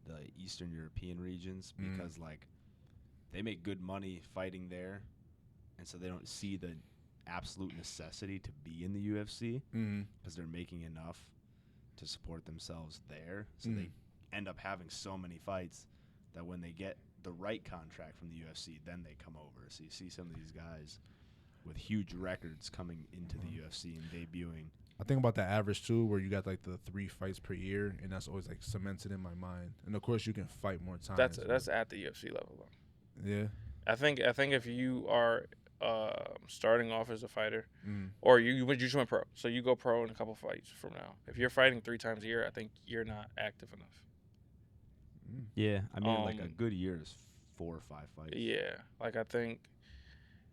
the Eastern European regions because like they make good money fighting there, and so they don't see the absolute necessity to be in the UFC because they're making enough to support themselves there. So they end up having so many fights that when they get the right contract from the UFC, then they come over. So you see some of these guys with huge records coming into the UFC and debuting. I think about the average too, where you got like the 3 fights per year, and that's always like cemented in my mind. And of course, you can fight more times. That's at the UFC level though. Yeah. I think if you are starting off as a fighter, or you just went pro, so you go pro in a couple fights from now. If you're fighting 3 times a year, I think you're not active enough. Yeah, I mean, like a good year is 4 or 5 fights. Yeah, like I think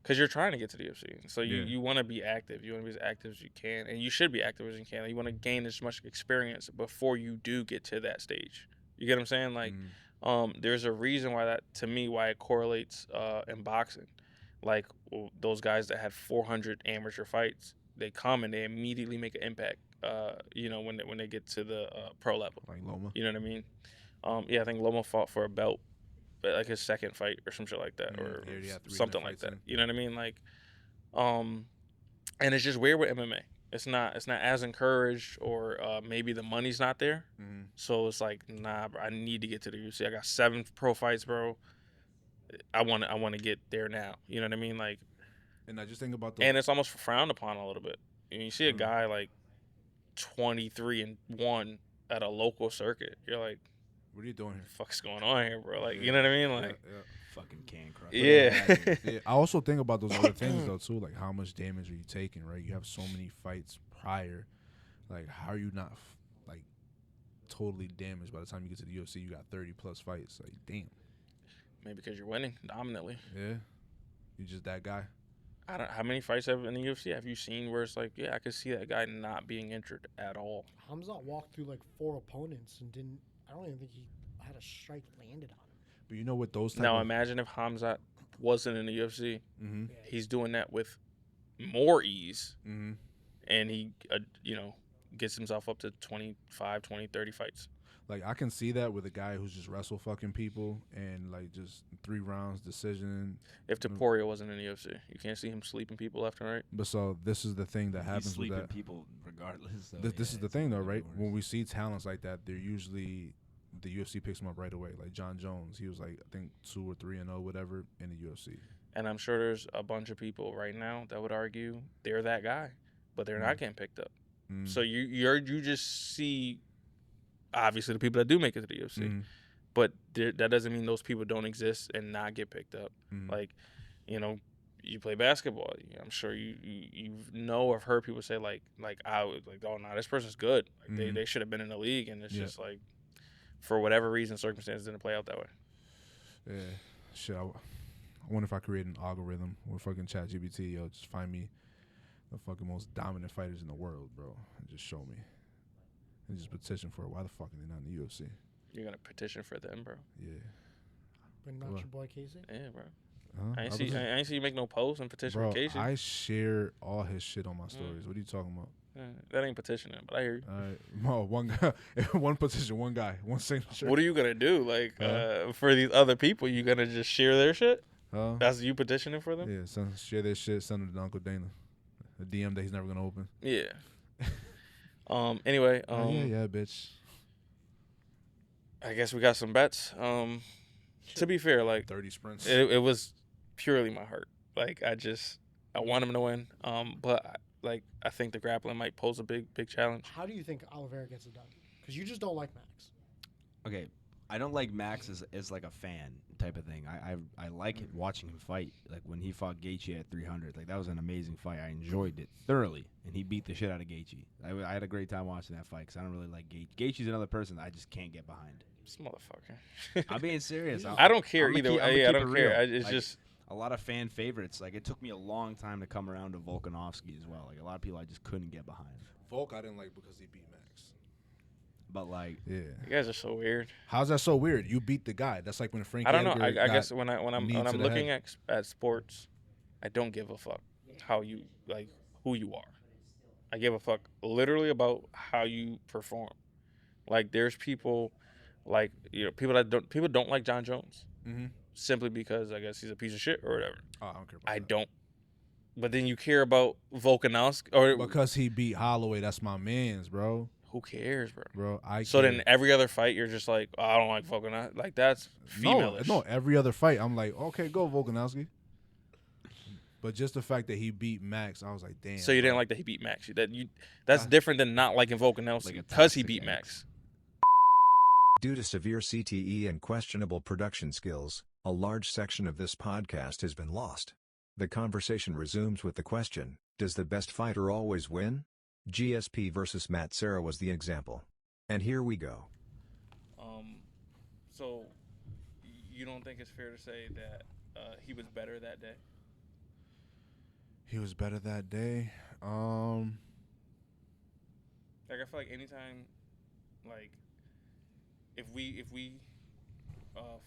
because you're trying to get to the UFC, so you want to be active. You want to be as active as you can, and you should be active as you can. You want to gain as much experience before you do get to that stage. You get what I'm saying? Like, there's a reason why why it correlates in boxing. Like those guys that had 400 amateur fights, they come and they immediately make an impact. When they get to the pro level, Like Loma. you know what I mean? I think Loma fought for a belt, like his second fight or some shit like that, or something like that. You know what I mean? Like, and it's just weird with MMA. It's not as encouraged, or maybe the money's not there. So it's like, nah, bro, I need to get to the UFC. I got 7 pro fights, bro. I want to get there now. You know what I mean? Like, and I just think about and it's almost frowned upon a little bit. And you see a guy like 23-1 at a local circuit. You're like, what are you doing here? What the fuck's going on here, bro? Like, you know what I mean? Like, fucking can crush. yeah. I also think about those other things though too, like how much damage are you taking, right? You have so many fights prior, like how are you not like totally damaged by the time you get to the UFC? You got 30 plus fights, like damn. Maybe because you're winning dominantly. Yeah, you just that guy. I don't. How many fights have in the UFC have you seen where it's like, yeah, I could see that guy not being injured at all? Hamzat walked through like 4 opponents and didn't. I don't even think he had a strike landed on him. But you know what those type Now of, imagine if Hamzat wasn't in the UFC. mm-hmm, He's doing that with more ease, mm-hmm. and he, gets himself up to 25, 20, 30 fights. Like I can see that with a guy who's just wrestle fucking people and like just 3 rounds decision. If Topuria wasn't in the UFC, you can't see him sleeping people left and right. But so this is the thing that He's happens with sleeping that. people regardless. So This is the it's thing though, like right? doors. When we see talents like that, they're usually the UFC picks them up right away. Like John Jones, he was like I think 2 or 3-0 whatever in the UFC. And I'm sure there's a bunch of people right now that would argue they're that guy, but they're not getting picked up. So you just see, obviously, the people that do make it to the UFC. But that doesn't mean those people don't exist and not get picked up. Like, you know, you play basketball. I'm sure you know or have heard people say like oh no, this person's good. Like they should have been in the league, and it's just like for whatever reason, circumstances didn't play out that way. Yeah, shit. I wonder if I create an algorithm with fucking ChatGPT. Yo, just find me the fucking most dominant fighters in the world, bro, and just show me. And just petition for it. Why the fuck are they not in the UFC? You're gonna petition for them, bro? Yeah. But not your boy Casey? Yeah, bro. Huh? I ain't see you make no posts and petition Bro, for Casey. I share all his shit on my stories. What are you talking about? That ain't petitioning, but I hear you. All right. No, one guy, one petition, one guy, one signature. What are you gonna do? Like for these other people, you gonna just share their shit? That's you petitioning for them? Yeah, share their shit, send it to Uncle Dana. A DM that he's never gonna open. Yeah. Anyway. Yeah, bitch. I guess we got some bets. To be fair, like 30 sprints. It was purely my heart. Like I want him to win. But I think the grappling might pose a big challenge. How do you think Oliveira gets it done? Because you just don't like Max. Okay, I don't like Max as like a fan type of thing. I like watching him fight. Like when he fought Gaethje at 300, like that was an amazing fight. I enjoyed it thoroughly, and he beat the shit out of Gaethje. I had a great time watching that fight because I don't really like Gaethje. Gaethje's another person that I just can't get behind. This motherfucker. I'm being serious. I don't care either way. I don't care. It's like, just a lot of fan favorites. Like it took me a long time to come around to Volkanovski as well. Like a lot of people I just couldn't get behind. Volk I didn't like because he beat Max. But like, yeah, you guys are so weird. How's that so weird? You beat the guy. That's like when Frankie. I don't know. Edgar I guess when I'm looking head. at sports, I don't give a fuck how you like who you are. I give a fuck literally about how you perform. Like there's people, like people don't like John Jones simply because I guess he's a piece of shit or whatever. Oh, I don't care. About I that. don't. But then you care about Volkanovski or because he beat Holloway. That's my man's, bro. Who cares, bro? Bro, So then every other fight, you're just like, oh, I don't like Volkanovski. Like, that's female-ish. No, every other fight, I'm like, okay, go Volkanovski. But just the fact that he beat Max, I was like, damn. So you didn't like that he beat Max. That's different than not liking Volkanovski because he beat Max. Due to severe CTE and questionable production skills, a large section of this podcast has been lost. The conversation resumes with the question, does the best fighter always win? GSP versus Matt Serra was the example. And here we go. So you don't think it's fair to say that he was better that day? He was better that day. Like I feel like anytime, like if we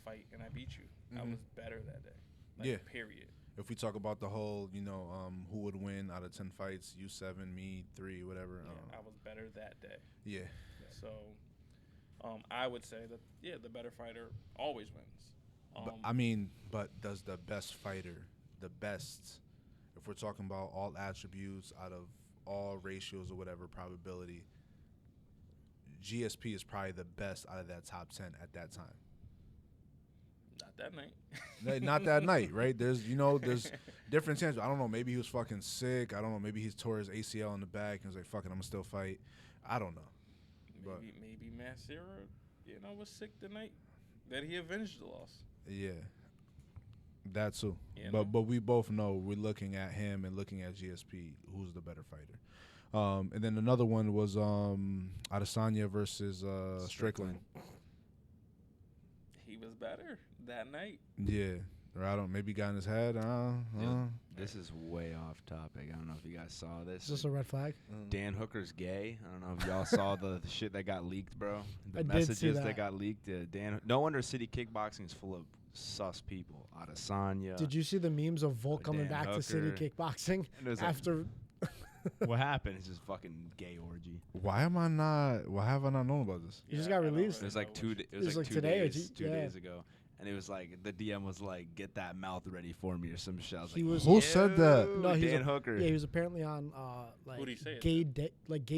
fight and I beat you, I was better that day. Like, yeah. Period. If we talk about the whole, who would win out of 10 fights, you 7, me 3, whatever. I was better that day. Yeah. So, I would say that the better fighter always wins. But does the best fighter, if we're talking about all attributes out of all ratios or whatever probability, GSP is probably the best out of that top 10 at that time. Not that night. Not that night, right? There's different chances. I don't know. Maybe he was fucking sick. I don't know. Maybe he's tore his ACL in the back and was like, fuck it, I'm going to still fight. I don't know. Maybe Matt Serra, was sick the night that he avenged the loss. Yeah. That too. But we both know we're looking at him and looking at GSP, who's the better fighter. And then another one was Adesanya versus Strickland. He was better that night. Yeah. Or I don't. Maybe got in his head. This is way off topic. I don't know if you guys saw this. Is this a red flag? Dan Hooker's gay. I don't know if y'all saw the shit that got leaked, bro. The I did messages see that. got leaked. No wonder City Kickboxing is full of sus people. Adesanya. Did you see the memes of Volk coming Dan back to City Hooker. Kickboxing And it was like, after? what happened? It's just fucking gay orgy. Why have I not known about this? He just got released. It was like two today or days, two- yeah. days ago. And it was like, the DM was like, get that mouth ready for me or some shit. I was He like, was- Who said that? "Ew, No, he's Dan Hooker. Yeah, he was apparently on Who'd he say it gay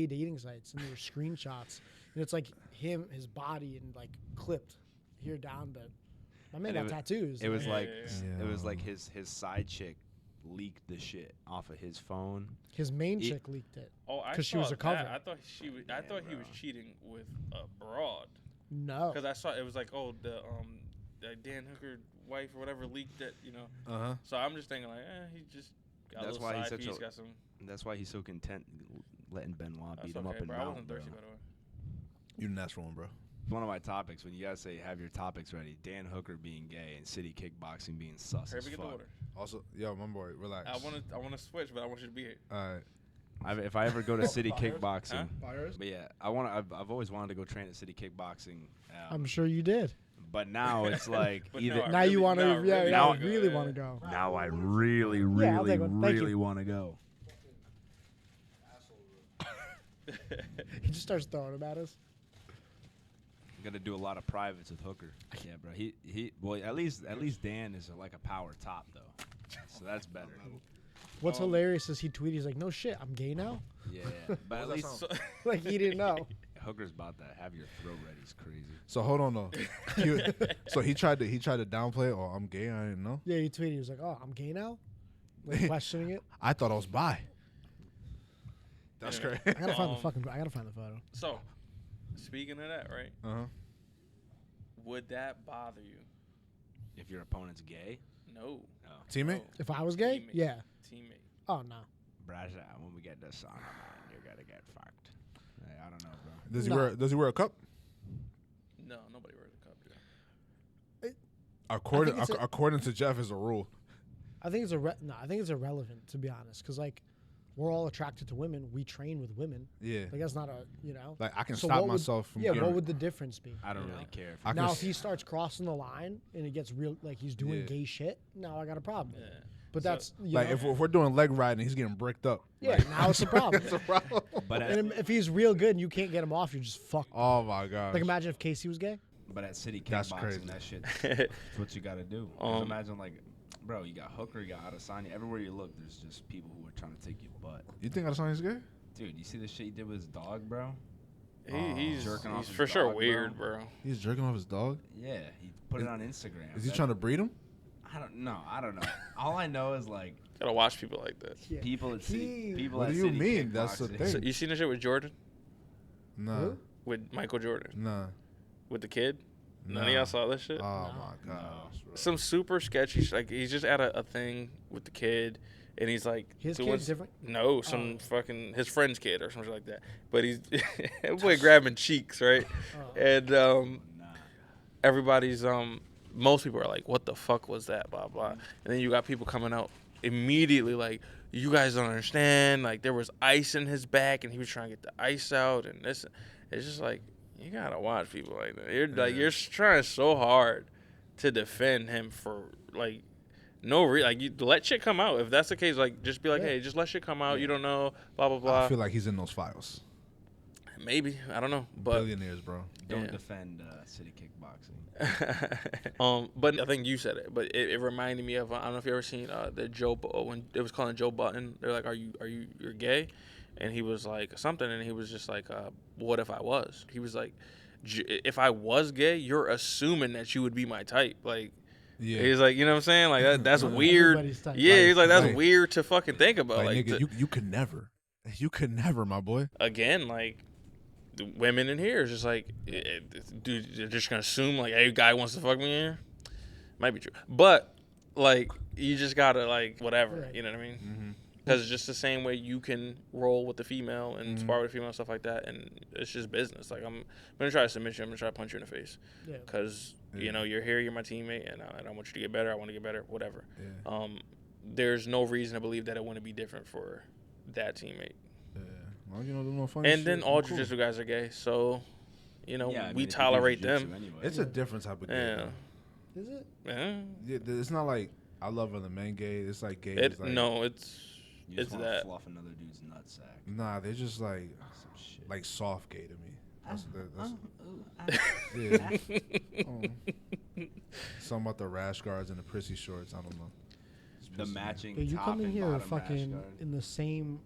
dating sites, and there were screenshots, and it's like him, his body, and like clipped here down, but my man And got tattoos. It was Yeah, like yeah, it was like his side chick leaked the shit off of his phone. His main chick leaked it. Oh, I 'cause she was saw a cover. that. I thought she was. I thought he was cheating with a broad. No. Because I saw it was like, oh, the Dan Hooker wife or whatever leaked it, So I'm just thinking like, he just got That's a why little he's side such piece, a- got some. That's why he's so content letting Benoit That's beat him okay, up and bro. I down, wasn't bro. thirsty, by the way. You the natural one, bro. One of my topics, when you guys say have your topics ready, Dan Hooker being gay and city kickboxing being sus Hurry as up and get the fuck. order. Also, yo, my boy, relax. I wanna switch, but I want you to be here. All right. If I ever go to city Fires? kickboxing, Fires? but yeah, I've always wanted to go train at city kickboxing. I'm sure you did. But now it's like But either no, I Now you really- want to, no, I really now wanna I go, really yeah. want to go. now I really, Yeah, I'll take one. Thank you. want to go. He just starts throwing them at us. I'm gonna do a lot of privates with Hooker. Yeah, bro. Well, at least Dan is like a power top though, so that's better. What's hilarious is he tweeted, he's like, no shit, I'm gay now? Yeah, but at What was least that Like, he didn't know. Hooker's about to have your throat ready. It's crazy. So hold on though. So he tried to downplay it. Oh, I'm gay. I didn't know. Yeah, he tweeted, he was like, oh, I'm gay now? Like, questioning it. I thought I was bi. That's Anyway. crazy. I gotta find I gotta find the photo. So, speaking of that, right? Would that bother you? If your opponent's gay, No. Teammate? If I was gay? Teammate. Yeah. Teammate. Oh, no. Braza, when we get this on, man, you're gonna get fucked. Hey, I don't know, bro. Does he wear a cup? No, nobody wears a cup, dude. According to Jeff, is a rule. I think it's I think it's irrelevant, to be honest, because like we're all attracted to women. We train with women. Yeah. Like that's not a Like I can So stop what would- myself from. Yeah. getting- What would the difference be? I don't you really know? care. If I Now, can if he starts crossing the line and it gets real, like he's doing Yeah. gay shit, now I got a problem. Yeah. But So- that's Like if we're doing leg riding, he's getting bricked up. yeah. Now it's a problem. It's a problem. but And if he's real good and you can't get him off, you're just fucked. Oh my gosh. Like imagine if Casey was gay. at city That's crazy. kickboxing, that shit, that's what you gotta do. 'Cause Um, imagine like, bro, you got Hooker, you got Adesanya. Everywhere you look, there's just people who are trying to take your butt. You think Adesanya's gay? Dude, you see the shit he did with his dog, bro? He's Jerking off he's his for sure dog, weird, bro. bro. He's jerking off his dog. Yeah, he put it on Instagram. Is he trying to breed him? I don't know. All I know is like Gotta watch people like that. Yeah. people at city. People What at do you city mean? That's the kickboxing. thing. So you seen the shit with Jordan? Nah. Who? With Michael Jordan? Nah. With the kid? None of Nah. y'all saw this shit? Oh my gosh. bro. Some super sketchy like he's just at a thing with the kid and he's like His doing kid's different. no some fucking his friend's kid or something like that, but he's that boy grabbing cheeks, right? Oh. And Nah. everybody's most people are like, what the fuck was that, blah blah. And then you got people coming out immediately like, you guys don't understand, like there was ice in his back and he was trying to get the ice out and this. It's just like, you gotta watch people like that. You're trying so hard to defend him for like no like you let shit come out. If that's the case, like just be like, Yeah. hey, just let shit come out. You don't know, blah blah blah. I feel like he's in those files. Maybe, I don't know, but Billionaires, bro. Don't Yeah. defend city kickboxing. but I think you said it. But it reminded me of I don't know if you ever seen the when it was calling Joe Button. They're like, you're gay? And he was like something, and he was just like, what if I was? He was like, if I was gay, you're assuming that you would be my type. Like, Yeah. he's like, you know what I'm saying? Like that's weird. Everybody's type. Yeah, he's like, that's Like- weird to fucking think about. Like, Like, nigga, you could never. You could never, my boy. again, like the women in here is just like, dude, they're just gonna assume like, hey, guy wants to fuck me in here. Might be true, but like, you just gotta like whatever. Right. You know what I mean? Mm-hmm. Because it's just the same way you can roll with the female and spar with the female and stuff like that, and it's just business. Like I'm gonna try to submit you. I'm gonna try to punch you in the face. Yeah. Because you know you're here, you're my teammate, and I want you to get better. I want to get better. Whatever. Yeah. There's no reason to believe that it wouldn't be different for that teammate. Yeah. Well, you know, do no funny And shit. then all Cool. jiu-jitsu guys are gay, so you know Yeah, I mean, we if you do tolerate jiu-jitsu them. anyway. It's a different type of gay. Yeah. though. Is it? Yeah. Yeah, it's not like I love other men gay. It's like gay. It, is like, no, it's You just it's wanna that. fluff another dude's nutsack. Nah, they're just like Some shit. like soft gay to me. Yeah. Something about the rash guards and the prissy shorts. I don't know. The matching Yeah, you top come in and here bottom fucking rash guard. in the same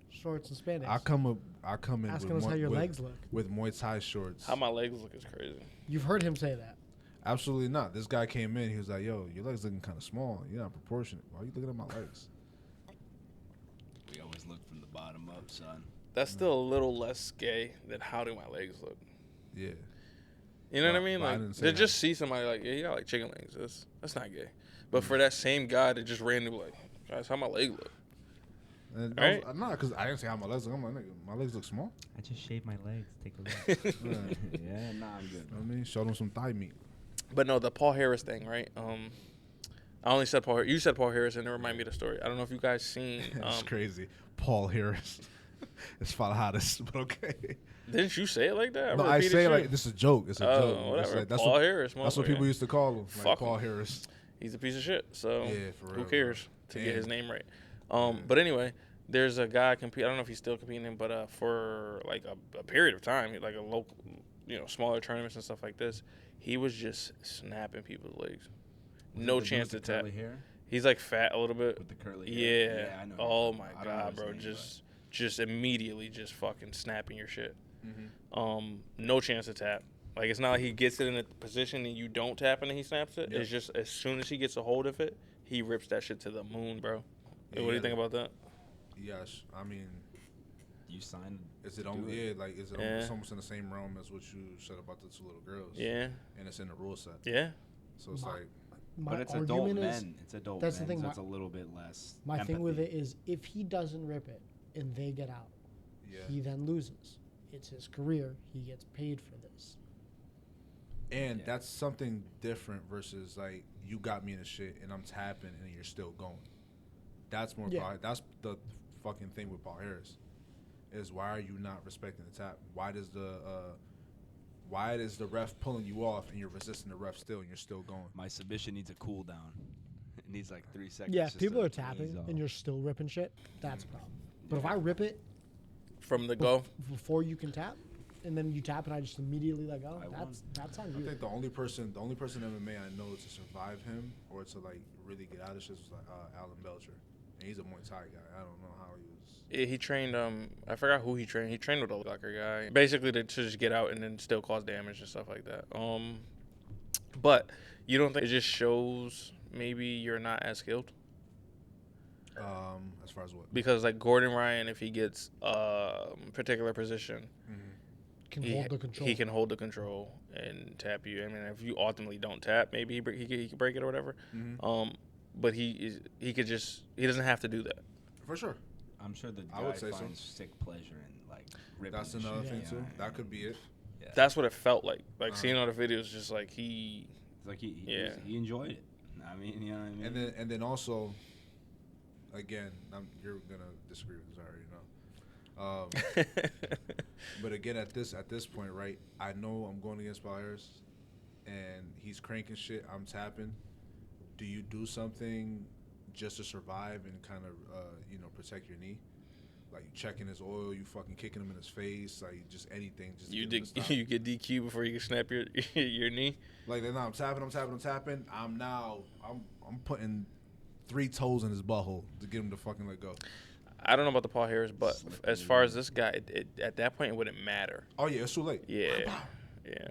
shorts and spandex. I come in asking with, us how your with, legs look. with Muay Thai shorts. How my legs look is crazy. You've heard him say that. Absolutely not. This guy came in. He was like, "Yo, your legs looking kind of small. You're not proportionate. Why are you looking at my legs?" We always look from the bottom up, son. That's still a little less gay than how do my legs look. Yeah. You know what I mean? I Like, didn't say to that. just see somebody like, yeah, you got like chicken legs. That's not gay. But for that same guy to just randomly like, guys, how my leg look? And Right? nah, because I didn't say how my legs look. I'm like, nigga, my legs look small. I just shaved my legs. Take a look. Yeah. Yeah, nah, I'm good. You know what I mean? Showed him some thigh meat. But no, the Paul Harris thing, right? I only said Paul. You said Paul Harris, and it reminded me of the story. I don't know if you guys seen. It's crazy. Paul Harris. It's hottest, but okay. Didn't you say it like that? No, I say like this is a joke. It's a joke. It's Whatever. like, that's Paul what, Harris. That's what people used to call him. Like Fuck Paul him. Harris. He's a piece of shit. So Yeah, for real, who cares to get Damn. his name right? But anyway, there's a guy compete. I don't know if he's still competing, but for like a period of time, like a local, smaller tournaments and stuff like this, he was just snapping people's legs. No chance to tap. Hair? He's like fat a little bit. With the curly hair? Yeah. I know. Oh my I don't know god, his bro. name, Just immediately just fucking snapping your shit. Mm-hmm. No chance to tap. Like, it's not like he gets it in a position and you don't tap and then he snaps it. Yep. It's just as soon as he gets a hold of it, he rips that shit to the moon, bro. Yeah, What do you think about that? Yes, I mean, You signed. is it Do almost it. is it Yeah. almost in the same realm as what you said about the two little girls? Yeah. And it's in the rule set. Yeah. So it's like, My But it's adult argument is, men. It's adult that's the men, thing, so my- it's a little bit less. my thing with empathy. it is, if he doesn't rip it and they get out, yeah. he then loses. It's his career. He gets paid for this. And Yeah. that's something different versus like you got me in the shit and I'm tapping and you're still going. That's more. Yeah. That's the fucking thing with Paul Harris. Is why are you not respecting the tap? Why is the ref pulling you off and you're resisting the ref still and you're still going? My submission needs a cool down. It needs like 3 seconds. Yeah, if just people to are tapping ease off. and you're still ripping shit, that's a problem. But if I rip it From the go. before you can tap, and then you tap and I just immediately let go, I that's on I you. think the only person in MMA I know to survive him or to like really get out of shit was like Alan Belcher, and he's a Muay Thai guy. I don't know how he was. Yeah, he trained, I forgot who he trained. He trained with a locker guy. Basically to just get out and then still cause damage and stuff like that. But you don't think it just shows maybe you're not as skilled? As far as what? Because like Gordon Ryan, if he gets a particular position, Can hold the control. he can hold the control and tap you. I mean, if you ultimately don't tap, maybe he could break it or whatever. But he doesn't have to do that. For sure. I'm sure the I guy would say so. finds sick pleasure in like ripping. That's the another shit. thing Yeah, too. yeah, That could be it. yeah. That's what it felt like. Like seeing all the videos, just like he. It's like he Yeah. he enjoyed it. I mean, you know what I mean. And then also, again, you're gonna disagree with this, I already know. But again, at this point, right? I know I'm going against Paul Harris, and he's cranking shit. I'm tapping. Do you do something just to survive and kind of protect your knee? Like you checking his oil, you fucking kicking him in his face, like just anything. Just to You get him to stop. you get DQ before you can snap your your knee. Like then I'm tapping. I'm putting 3 toes in his butthole to get him to fucking let go. I don't know about the Paul Harris, but as far as this guy, at that point it wouldn't matter. Oh yeah, it's too late. Yeah, yeah.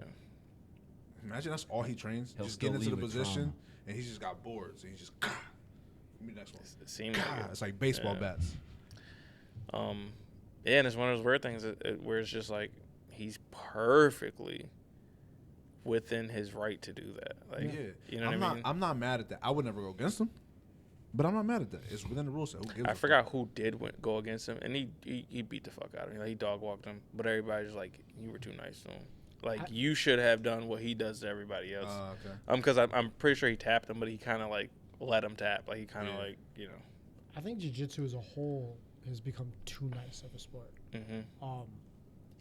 Imagine that's all he trains. He'll Just still get into the leave with position, trauma. and he's just got boards, and he's just. Give me the next one. It seemed like it. It's like baseball Yeah. bats. Yeah, and it's one of those weird things where it's just like he's perfectly within his right to do that. Like, Yeah, you know what I mean? I'm not mad at that. I would never go against him, but I'm not mad at that. It's within the rules set. Who gives I a forgot who did go against him, and he beat the fuck out of him. Like, he dog walked him, but everybody's like, you were too nice to him. Like, you should have done what he does to everybody else. Okay. Because I'm pretty sure he tapped him, but he kind of like let him tap. Like, he kind of like, you know. I think jiu-jitsu as a whole has become too nice of a sport.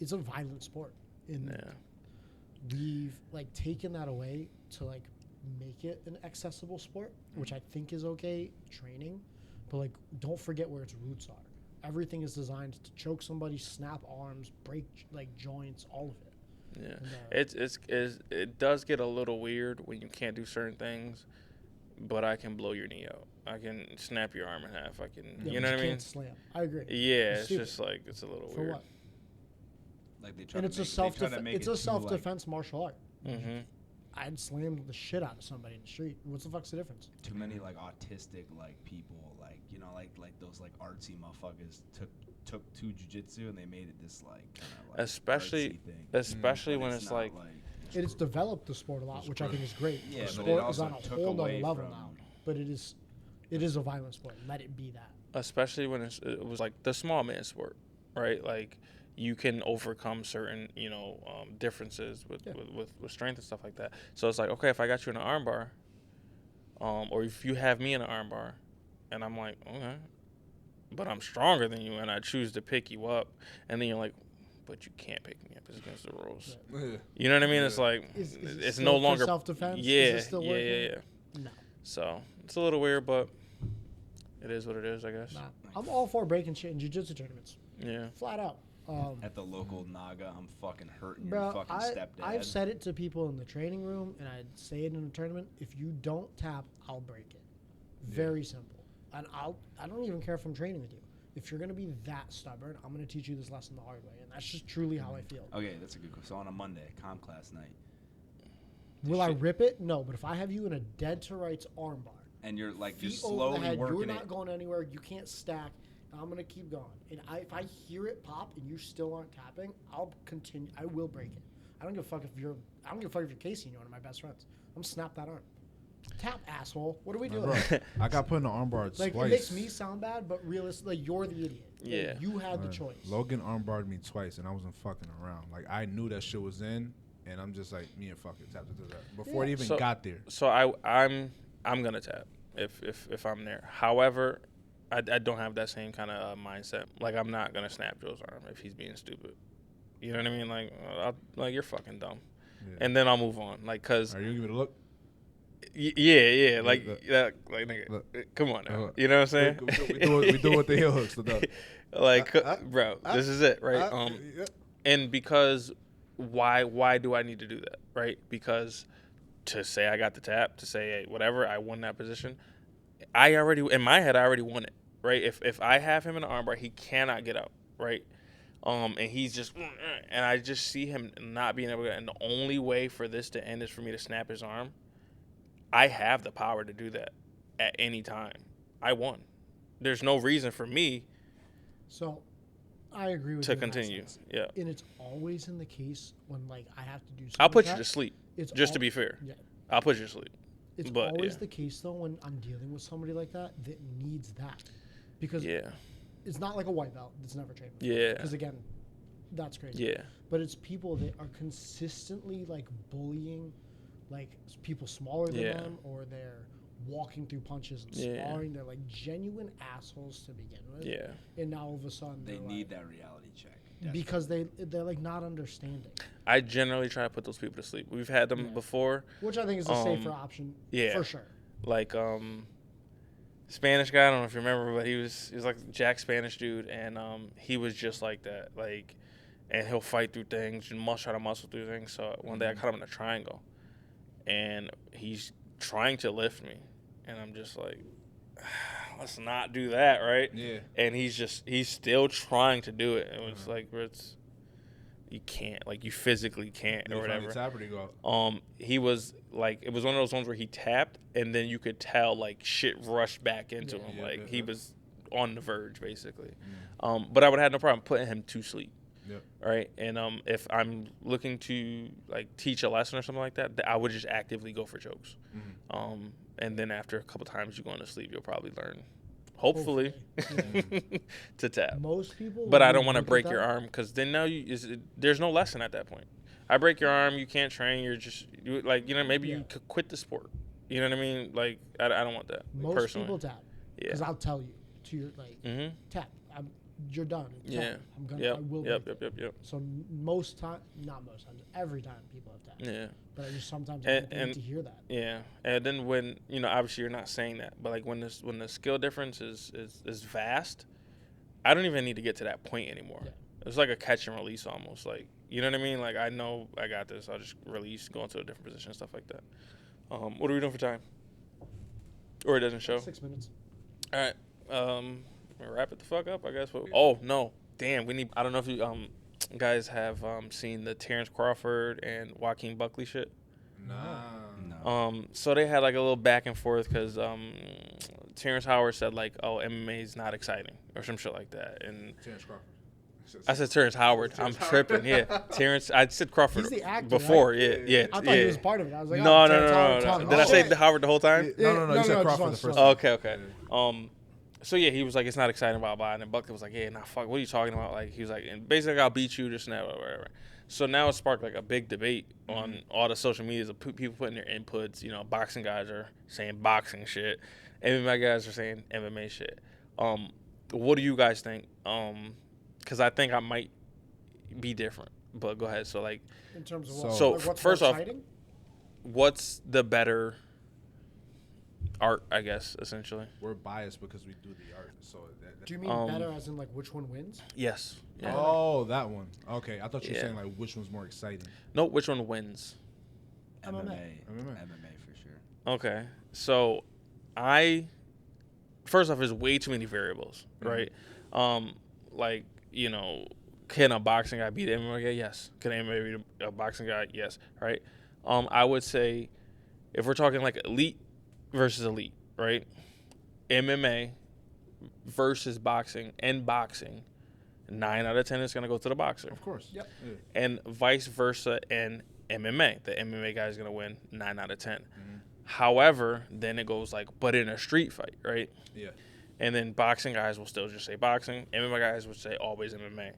It's a violent sport, and Yeah. we've like taken that away to like make it an accessible sport, which I think is okay training, but like don't forget where its roots are. Everything is designed to choke somebody, snap arms, break like joints, all of it. Yeah, And, it does get a little weird when you can't do certain things, but I can blow your knee out. I can snap your arm in half. I can, yeah, you but know what I mean? Can't slam. I agree. Yeah, It's it's stupid. just like it's a little For weird. what? Like they try And to it's make, a they try to make it's it a too, self-defense martial art. Mm-hmm. I'd slam the shit out of somebody in the street. What's the fuck's the difference? Too many like autistic like people, like like those like artsy motherfuckers took to jiu-jitsu and they made it this like kind of like especially artsy thing. especially when But it's not, like It's developed the sport a lot, which I think is great. Yeah, the but it sport is also on a took whole nother away level from- now. But it is a violent sport. Let it be that. especially when it was like the small man sport, right? Like you can overcome certain differences with strength and stuff like that. So it's like, okay, if I got you in an arm bar, or if you have me in an arm bar, and I'm like, okay, but I'm stronger than you, and I choose to pick you up, and then you're like, but you can't pick me up. It's against the rules. Yeah. You know what I mean? It's like Is it it's still no for longer self-defense? Is Yeah, it still yeah, working? yeah, yeah. No. So it's a little weird, but it is what it is, I guess. Nah. I'm all for breaking shit in jiu-jitsu tournaments. Yeah. Flat out. at the local Naga, I'm fucking hurting Bro, your fucking stepdad. I've said it to people in the training room, and I'd say it in a tournament. If you don't tap, I'll break it. Very simple. And I don't even care if I'm training with you. If you're gonna be that stubborn, I'm gonna teach you this lesson the hard way, and that's just truly how I feel. Okay, that's a good question. So on a Monday, comm class night, Will I rip it? No, but if I have you in a dead to rights armbar, and you're like feet just over the slowly head, working you're not it. going anywhere. You can't stack. And I'm gonna keep going. And if I hear it pop and you still aren't tapping, I'll continue. I will break it. I don't give a fuck if you're. I don't give a fuck if you're Casey and you're one of my best friends. I'm gonna snap that arm. Tap, asshole. What are we doing? Bro, I got put in the armbar Like twice. it makes me sound bad, but realistically, you're the idiot. Like, Yeah. you had the Right. choice. Logan armbarred me twice, and I wasn't fucking around. Like I knew that shit was in, and I'm just like, me and fuck it, tap. Before it even So- got there. So I'm gonna tap if I'm there. However, I don't have that same kind of mindset. Like I'm not gonna snap Joe's arm if he's being stupid. You know what I mean? Like you're fucking dumb, Yeah. and then I'll move on. Like cause Are you give it a look? yeah, like Look. like nigga, Look. come on now. Look. You know what I'm saying? We do it with the heel hooks. Look. Like bro, this is it, right? Yeah. And because why do I need to do that, right? Because to say I got the tap, to say hey, whatever, I won that position, I already in my head I already won it, right? If I have him in the armbar, he cannot get out, right? And he's just and I just see him not being able to, and the only way for this to end is for me to snap his arm. I have the power to do that at any time. I won. There's no reason for me So, I agree with to you in that continue. sense. Yeah. And it's always in the case when like I have to do something. I'll put you like to that, sleep, it's just to al- be fair. Yeah. I'll put you to sleep. It's But, always yeah. the case though when I'm dealing with somebody like that needs that, because Yeah. it's not like a white belt that's never trained. Yeah. Because again, that's crazy. Yeah. But it's people that are consistently like bullying, like people smaller than Yeah. them, or they're walking through punches and Yeah. sparring. They're like genuine assholes to begin with. Yeah. And now all of a sudden They they're need like, that reality check. because they're like not understanding, I generally try to put those people to sleep. We've had them Yeah. before. which I think is a safer option. yeah. For sure. Like Spanish guy, I don't know if you remember, but he was like Jack Spanish dude, and he was just like that. Like, and he'll fight through things and try to muscle through things. So one day I caught him in a triangle, and he's trying to lift me, and I'm just like, let's not do that, right? Yeah. And he's still trying to do it. It was like you can't, like you physically can't or whatever. Tap or they go out? He was like, it was one of those ones where he tapped and then you could tell like shit rushed back into him. Yeah, Like yeah, he yeah. was on the verge basically. But I would have no problem putting him to sleep. Yeah. Right. And if I'm looking to like teach a lesson or something like that, I would just actively go for chokes. And then after a couple times you go into sleep, you'll probably learn, hopefully. to tap. Most people. But when I they don't want to look at break your that- arm because then now there's no lesson at that point. I break your arm, you can't train. Maybe Yeah. you could quit the sport. You know what I mean? Like I don't want that Most personally. people tap. Yeah. Because I'll tell you to your like Mm-hmm. tap. You're done. Tap. Yeah. I'm gonna. Yep. I will. Yep. break Yep. it. Yep. Yep. So not most times, every time people have tapped. Yeah. But I just sometimes And- I think and- to hear that. Yeah. And then when obviously you're not saying that, but like when the skill difference is vast, I don't even need to get to that point anymore. Yeah. It's like a catch and release almost. Like you know what I mean? Like I know I got this. I'll just release, go into a different position, stuff like that. What are we doing for time? Or it doesn't show. 6 minutes. All right. Wrap it the fuck up, I guess. Oh no, damn. We need. I don't know if you guys have seen the Terrence Crawford and Joaquin Buckley shit. Nah. So they had like a little back and forth because Terrence Howard said like, "Oh, MMA is not exciting" or some shit like that, and Terrence Crawford. I said Terrence Howard. Terrence I'm Howard. tripping. Yeah, Terrence. I said Crawford He's the actor, before. right? Yeah. I thought he was part of it. I was like, No. Terrence Howard talking Did I all say shit. Howard the whole time? No. You said just Crawford want the to first show. time. Okay. So yeah, he was like, it's not exciting, blah blah. And then Buckley was like, yeah, nah, fuck, what are you talking about? Like, he was like, and basically, I'll beat you, just now, whatever. So now it sparked like a big debate on all the social medias of people putting their inputs. You know, boxing guys are saying boxing shit, MMA guys are saying MMA shit. What do you guys think? Because I think I might be different. But go ahead. So like, In terms of what? So, Like, what's first more off, exciting? what's the better art? I guess essentially. We're biased because we do the art. So Do you mean better as in like which one wins? Yes. Yeah. Oh, that one. Okay, I thought you were Yeah. saying like which one's more exciting. No, which one wins? MMA. MMA. MMA for sure. Okay. So first off, there's way too many variables, right? Like, you know, can a boxing guy beat an MMA guy? Yes. Can an MMA beat a boxing guy? Yes. Right? I would say if we're talking like elite versus elite, right? MMA versus boxing and boxing, 9 out of 10 is going to go to the boxer. Of course. Yep. Yeah. And vice versa in MMA. The MMA guy is going to win 9 out of 10. However, then it goes like, but in a street fight, right? Yeah. And then boxing guys will still just say boxing. MMA guys would say always MMA.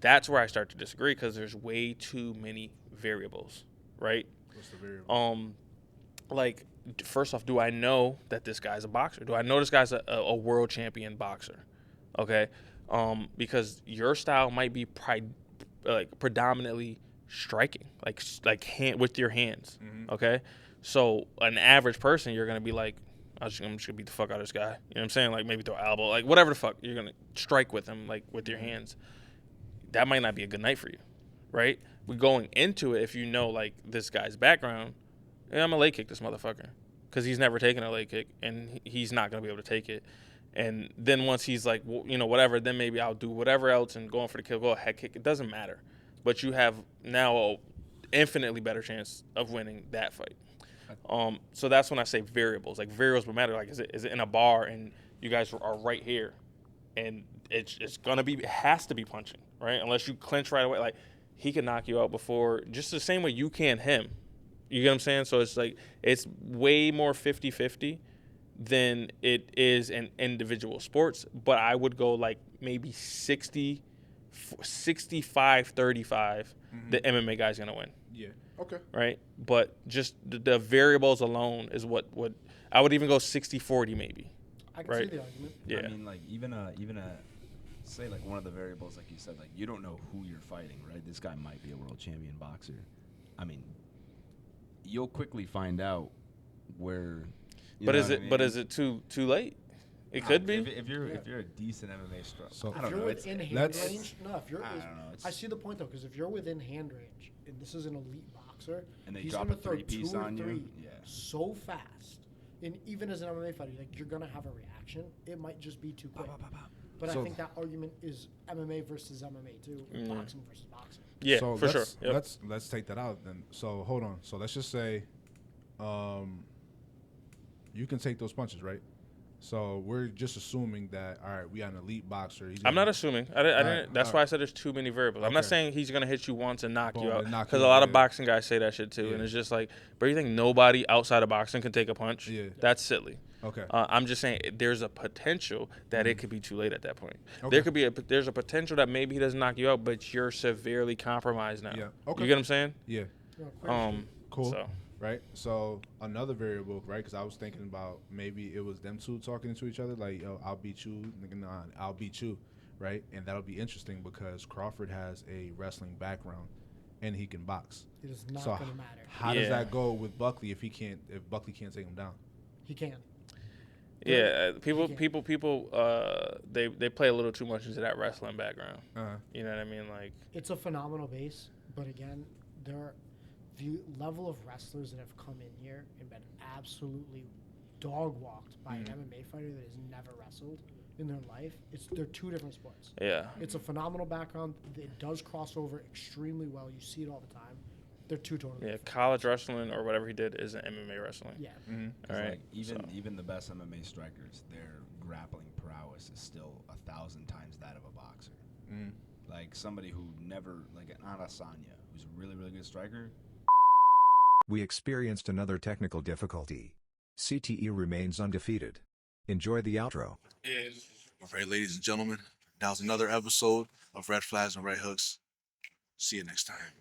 That's where I start to disagree because there's way too many variables, right? What's the variable? Like, first off, do I know that this guy's a boxer? Do I know this guy's a world champion boxer? Okay, because your style might be predominantly striking, like hand with your hands. Okay, so an average person, you're gonna be like, I'm just gonna beat the fuck out of this guy. You know what I'm saying? Like maybe throw an elbow, like whatever the fuck. You're gonna strike with him, like with your hands. That might not be a good night for you, right? We're going into it if you know like this guy's background. Yeah, I'm gonna leg kick this motherfucker because he's never taken a leg kick and he's not gonna be able to take it. And then once he's like, you know, whatever, then maybe I'll do whatever else and going for the kill, go a head kick. It doesn't matter, but you have now a infinitely better chance of winning that fight. So that's when I say variables. Like variables will matter. Like is it in a bar and you guys are right here, and it's gonna be, it has to be punching, right? Unless you clinch right away. Like he can knock you out before, just the same way you can him. You get what I'm saying? So it's like it's way more 50-50 than it is in individual sports. But I would go like maybe 65-35. The MMA guy's gonna win. Yeah. Okay. Right? But just the variables alone is what I would even go 60-40 maybe. I can see the argument. Yeah. I mean, like even a say like one of the variables, like you said, like you don't know who you're fighting, right? This guy might be a world champion boxer. I mean, you'll quickly find out where. But is it too late? It could be. If you're a decent MMA striker, So I don't If you're know. within hand range, no. If you're, I don't know. I see the point though, because if you're within hand range and this is an elite boxer, And they he's drop gonna a throw three-piece 2 or on you? 3 Yeah. so fast, and even as an MMA fighter, like you're gonna have a reaction. It might just be too quick. But I So- think that argument is MMA versus MMA too, or boxing versus boxing. Yeah, So for sure. let's, Yep. let's take that out then. So hold on. So let's just say, you can take those punches, right? So we're just assuming that all right, we got an elite boxer. I'm not assuming. I didn't. That's all why I said there's too many variables. I'm not Okay. saying he's gonna hit you once and knock Boom, you out. and knock Because you a out, lot of yeah. boxing guys say that shit too, and Yeah. it's just like, but you think nobody outside of boxing can take a punch? Yeah. That's silly. Okay. I'm just saying there's a potential that it could be too late at that point. Okay. There could be there's a potential that maybe he doesn't knock you out, but you're severely compromised now. Yeah. Okay. You get what I'm saying? Yeah. Cool. So Right. So another variable, right? Because I was thinking about maybe it was them two talking to each other, like, "Yo, I'll beat you, nigga, nah, I'll beat you," right? And that'll be interesting because Crawford has a wrestling background, and he can box. It is not So gonna matter. How Yeah. does that go with Buckley if Buckley can't take him down? He can. yeah, people can't. they play a little too much into that wrestling background. Uh-huh. You know what I mean? Like It's a phenomenal base, but again, the level of wrestlers that have come in here and been absolutely dog walked by an MMA fighter that has never wrestled in their life. They're 2 different sports. yeah. It's a phenomenal background. It does cross over extremely well. You see it all the time. They're two totally. Yeah, different. college wrestling or whatever he did is an MMA wrestling. Yeah. All right. Like even the best MMA strikers, their grappling prowess is still 1,000 times that of a boxer. Like somebody who never, like an Adesanya, who's a really, really good striker. We experienced another technical difficulty. CTE remains undefeated. Enjoy the outro. All right, ladies and gentlemen, that was another episode of Red Flags and Red Hooks. See you next time.